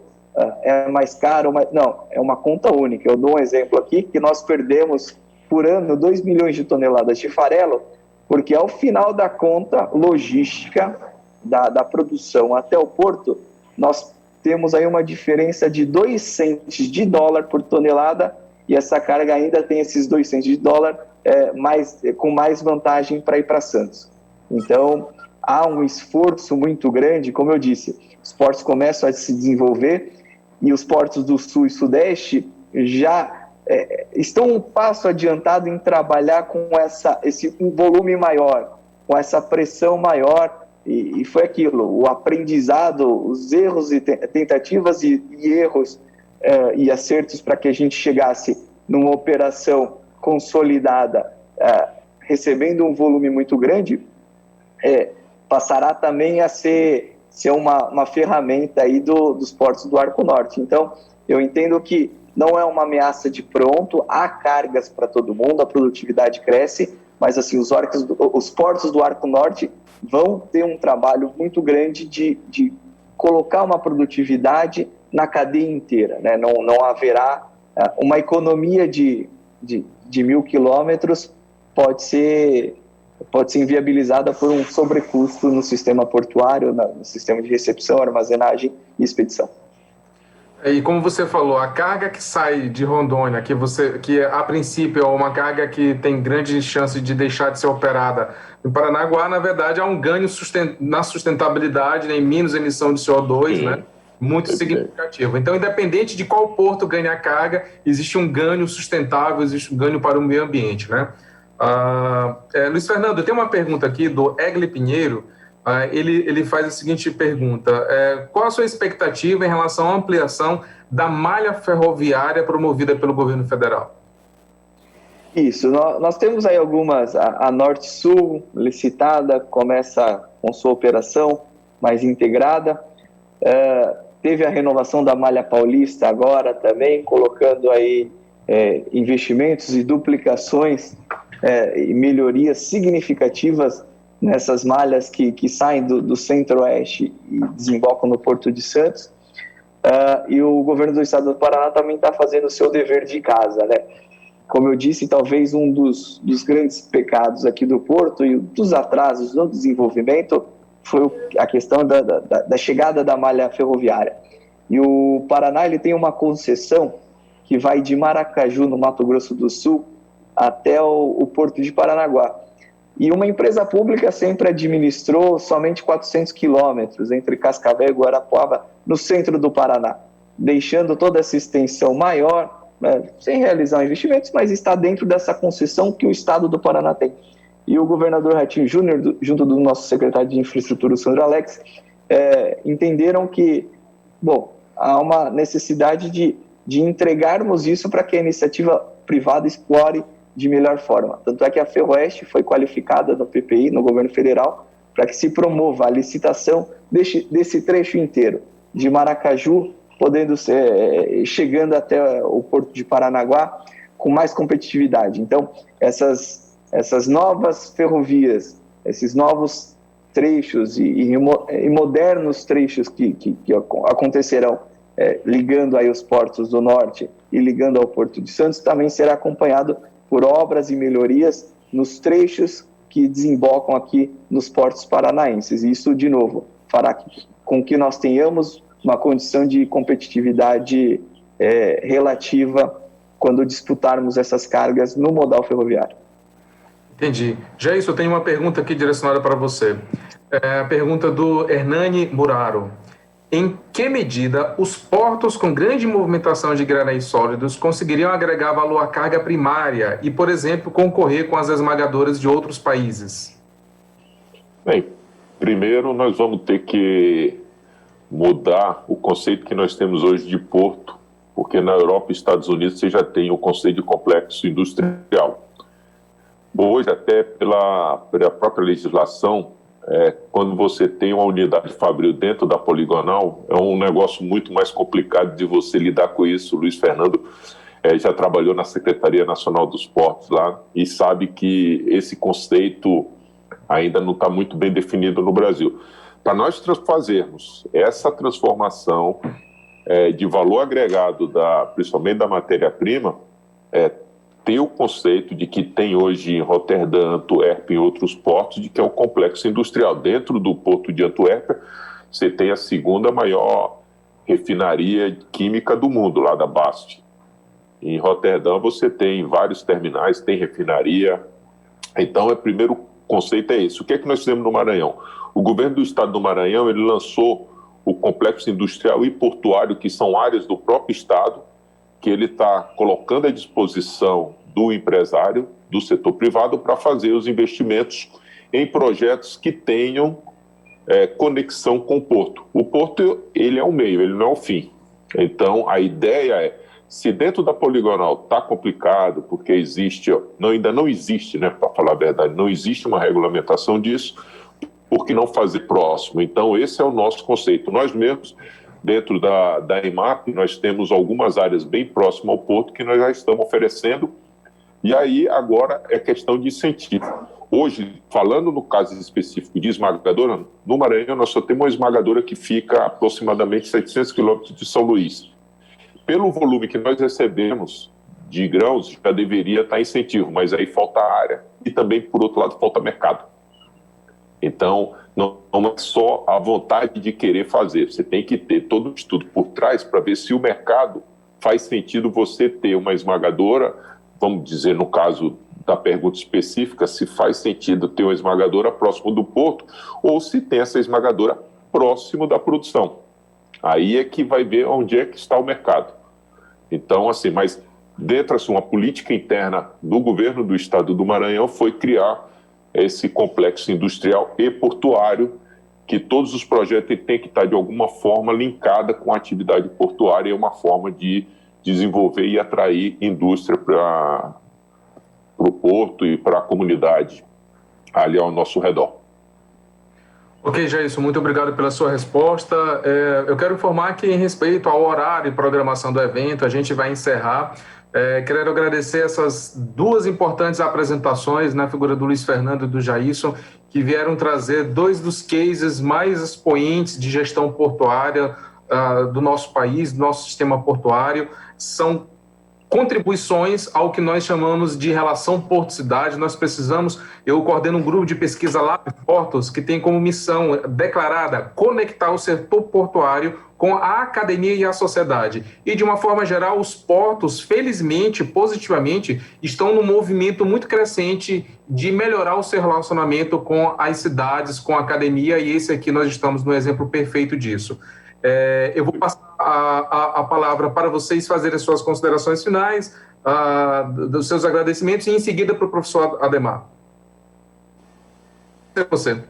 é mais caro, mas não, é uma conta única. Eu dou um exemplo aqui, que nós perdemos por ano 2 milhões de toneladas de farelo, porque ao final da conta logística da produção até o porto, nós temos aí uma diferença de 2 centes de dólar por tonelada, e essa carga ainda tem esses 2 centes de dólar com mais vantagem para ir para Santos. Então, há um esforço muito grande, como eu disse, os portos começam a se desenvolver e os portos do Sul e Sudeste já estão um passo adiantado em trabalhar com esse volume maior, com essa pressão maior, e foi aquilo, o aprendizado, os erros e tentativas e erros e acertos para que a gente chegasse numa operação consolidada, recebendo um volume muito grande, passará também a ser uma ferramenta aí dos portos do Arco Norte. Então, eu entendo que não é uma ameaça de pronto, há cargas para todo mundo, a produtividade cresce, mas assim, os portos do Arco Norte vão ter um trabalho muito grande de colocar uma produtividade na cadeia inteira, né? Não haverá uma economia de 1.000 quilômetros, pode ser inviabilizada por um sobrecusto no sistema portuário, no sistema de recepção, armazenagem e expedição. E como você falou, a carga que sai de Rondônia, que a princípio é uma carga que tem grande chance de deixar de ser operada no Paranaguá, na verdade há um ganho na sustentabilidade, né, em menos emissão de CO2, né, muito significativo. Então, independente de qual porto ganha a carga, existe um ganho sustentável, existe um ganho para o meio ambiente, né? Luiz Fernando, tem uma pergunta aqui do Egli Pinheiro. Ele faz a seguinte pergunta: qual a sua expectativa em relação à ampliação da malha ferroviária promovida pelo governo federal? Isso, nós temos aí algumas, a Norte-Sul licitada, começa com sua operação mais integrada. Teve a renovação da Malha Paulista agora também, colocando aí investimentos e duplicações e melhorias significativas nessas malhas que saem do centro-oeste e desembocam no Porto de Santos. E o governo do estado do Paraná também está fazendo o seu dever de casa, né? Como eu disse, talvez um dos grandes pecados aqui do Porto e dos atrasos no desenvolvimento foi a questão da chegada da malha ferroviária. E o Paraná ele tem uma concessão que vai de Maracaju, no Mato Grosso do Sul, até o Porto de Paranaguá. E uma empresa pública sempre administrou somente 400 quilômetros entre Cascavel e Guarapuava, no centro do Paraná, deixando toda essa extensão maior, sem realizar investimentos, mas está dentro dessa concessão que o estado do Paraná tem. E o governador Ratinho Júnior, junto do nosso secretário de Infraestrutura, o Sandro Alex, entenderam que, há uma necessidade de entregarmos isso para que a iniciativa privada explore de melhor forma. Tanto é que a Ferroeste foi qualificada no PPI, no governo federal, para que se promova a licitação desse trecho inteiro, de Maracaju, podendo ser, chegando até o Porto de Paranaguá, com mais competitividade. Então, essas novas ferrovias, esses novos trechos e modernos trechos que acontecerão, ligando aí os portos do norte e ligando ao Porto de Santos, também será acompanhado por obras e melhorias nos trechos que desembocam aqui nos portos paranaenses. E isso, de novo, fará com que nós tenhamos uma condição de competitividade relativa quando disputarmos essas cargas no modal ferroviário. Entendi. Já isso, eu tenho uma pergunta aqui direcionada para você. A pergunta do Hernani Muraro. Em que medida os portos com grande movimentação de granéis sólidos conseguiriam agregar valor à carga primária e, por exemplo, concorrer com as esmagadoras de outros países? Bem, primeiro nós vamos ter que mudar o conceito que nós temos hoje de porto, porque na Europa e Estados Unidos você já tem o conceito de complexo industrial. Hoje, até pela própria legislação, quando você tem uma unidade fabril dentro da poligonal, é um negócio muito mais complicado de você lidar com isso. O Luiz Fernando já trabalhou na Secretaria Nacional dos Portos lá e sabe que esse conceito ainda não está muito bem definido no Brasil. Para nós fazermos essa transformação de valor agregado, principalmente da matéria-prima, ter o conceito de que tem hoje em Roterdã, Antuérpia e outros portos, de que é o complexo industrial. Dentro do porto de Antuérpia, você tem a segunda maior refinaria química do mundo, lá da BASF. Em Roterdã, você tem vários terminais, tem refinaria. Então, o primeiro conceito é esse. O que é que nós fizemos no Maranhão? O governo do estado do Maranhão, ele lançou o complexo industrial e portuário, que são áreas do próprio estado, que ele está colocando à disposição do empresário, do setor privado, para fazer os investimentos em projetos que tenham conexão com o porto. O porto, ele é o meio, ele não é o fim. Então, a ideia é, se dentro da poligonal está complicado, porque ainda não existe, né, para falar a verdade, não existe uma regulamentação disso, por que não fazer próximo? Então, esse é o nosso conceito. Nós mesmos, dentro da EMAP, nós temos algumas áreas bem próximas ao porto que nós já estamos oferecendo, e aí agora é questão de incentivo. Hoje, falando no caso específico de esmagadora, no Maranhão nós só temos uma esmagadora que fica a aproximadamente 700 quilômetros de São Luís. Pelo volume que nós recebemos de grãos, já deveria estar incentivo, mas aí falta área. E também, por outro lado, falta mercado. Então, não é só a vontade de querer fazer, você tem que ter todo um estudo por trás para ver se o mercado faz sentido você ter uma esmagadora, vamos dizer, no caso da pergunta específica, se faz sentido ter uma esmagadora próximo do porto ou se tem essa esmagadora próximo da produção. Aí é que vai ver onde é que está o mercado. Então, assim, mas dentro, assim, uma política interna do governo do estado do Maranhão foi criar esse complexo industrial e portuário, que todos os projetos têm que estar de alguma forma linkada com a atividade portuária, é uma forma de desenvolver e atrair indústria para o porto e para a comunidade ali ao nosso redor. Ok, Jailson, muito obrigado pela sua resposta. Eu quero informar que, em respeito ao horário e programação do evento, a gente vai encerrar. Quero agradecer essas duas importantes apresentações na figura do Luiz Fernando e do Jailson, que vieram trazer dois dos cases mais expoentes de gestão portuária do nosso país, do nosso sistema portuário. São contribuições ao que nós chamamos de relação porto-cidade. Eu coordeno um grupo de pesquisa lá em Portos, que tem como missão declarada conectar o setor portuário com a academia e a sociedade. E, de uma forma geral, os portos, felizmente, positivamente, estão num movimento muito crescente de melhorar o seu relacionamento com as cidades, com a academia, e esse aqui nós estamos no exemplo perfeito disso. Eu vou passar a palavra para vocês fazerem as suas considerações finais, dos seus agradecimentos, e em seguida para o professor Ademar. Você.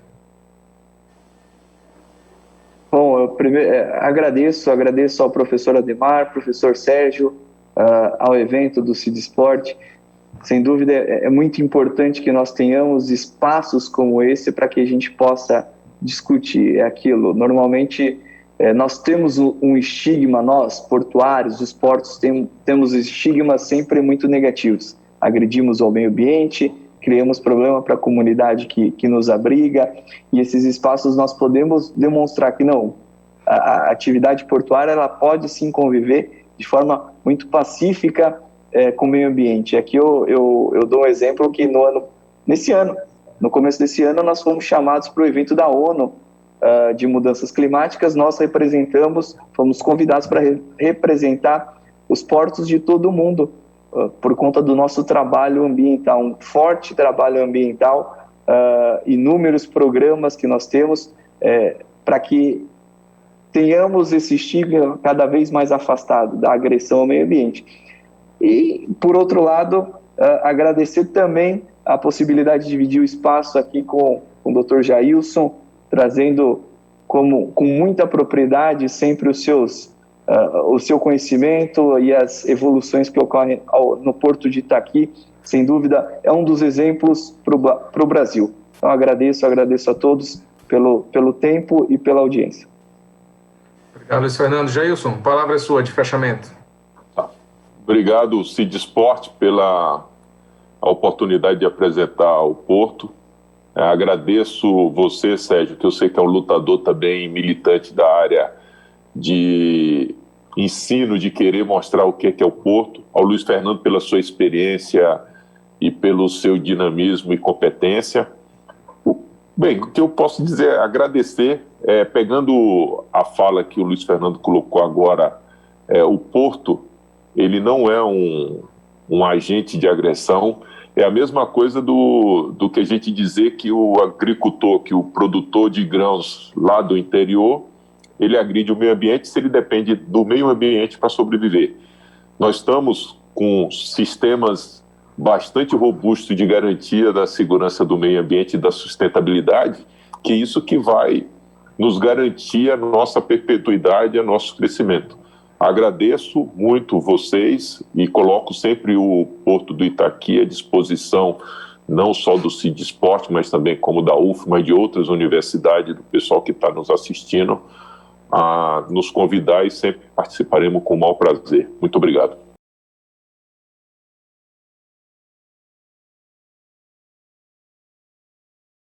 Bom, eu primeiro agradeço ao professor Ademar, professor Sérgio, ao evento do Cidesporte. Sem dúvida, é muito importante que nós tenhamos espaços como esse para que a gente possa discutir aquilo. Normalmente, nós temos um estigma, nós, portuários, os portos, temos estigmas sempre muito negativos. Agredimos ao meio ambiente, criamos problema para a comunidade que nos abriga, e esses espaços nós podemos demonstrar que não, a atividade portuária ela pode sim conviver de forma muito pacífica com o meio ambiente. Aqui eu dou um exemplo que no começo desse ano, nós fomos chamados para o evento da ONU, de mudanças climáticas. Nós fomos convidados para representar os portos de todo o mundo, por conta do nosso trabalho ambiental, um forte trabalho ambiental, inúmeros programas que nós temos para que tenhamos esse estigma cada vez mais afastado da agressão ao meio ambiente. E, por outro lado, agradecer também a possibilidade de dividir o espaço aqui com o Dr. Jailson, trazendo com muita propriedade sempre o seu conhecimento e as evoluções que ocorrem no Porto de Itaqui. Sem dúvida, é um dos exemplos para o Brasil. Então, agradeço a todos pelo tempo e pela audiência. Obrigado, Luiz Fernando. Jailson, a palavra é sua, de fechamento. Obrigado, Cidesporte, pela oportunidade de apresentar o Porto. Agradeço você, Sérgio, que eu sei que é um lutador também, militante da área de ensino, de querer mostrar o que é o Porto. Ao Luiz Fernando pela sua experiência e pelo seu dinamismo e competência. Bem, o que eu posso dizer é agradecer, pegando a fala que o Luiz Fernando colocou agora, o Porto, ele não é um agente de agressão. É a mesma coisa do que a gente dizer que o agricultor, que o produtor de grãos lá do interior, ele agride o meio ambiente se ele depende do meio ambiente para sobreviver. Nós estamos com sistemas bastante robustos de garantia da segurança do meio ambiente e da sustentabilidade, que é isso que vai nos garantir a nossa perpetuidade e o nosso crescimento. Agradeço muito vocês e coloco sempre o Porto do Itaqui à disposição, não só do Cidesporte, mas também como da UFMA e de outras universidades, do pessoal que está nos assistindo, a nos convidar, e sempre participaremos com o maior prazer. Muito obrigado.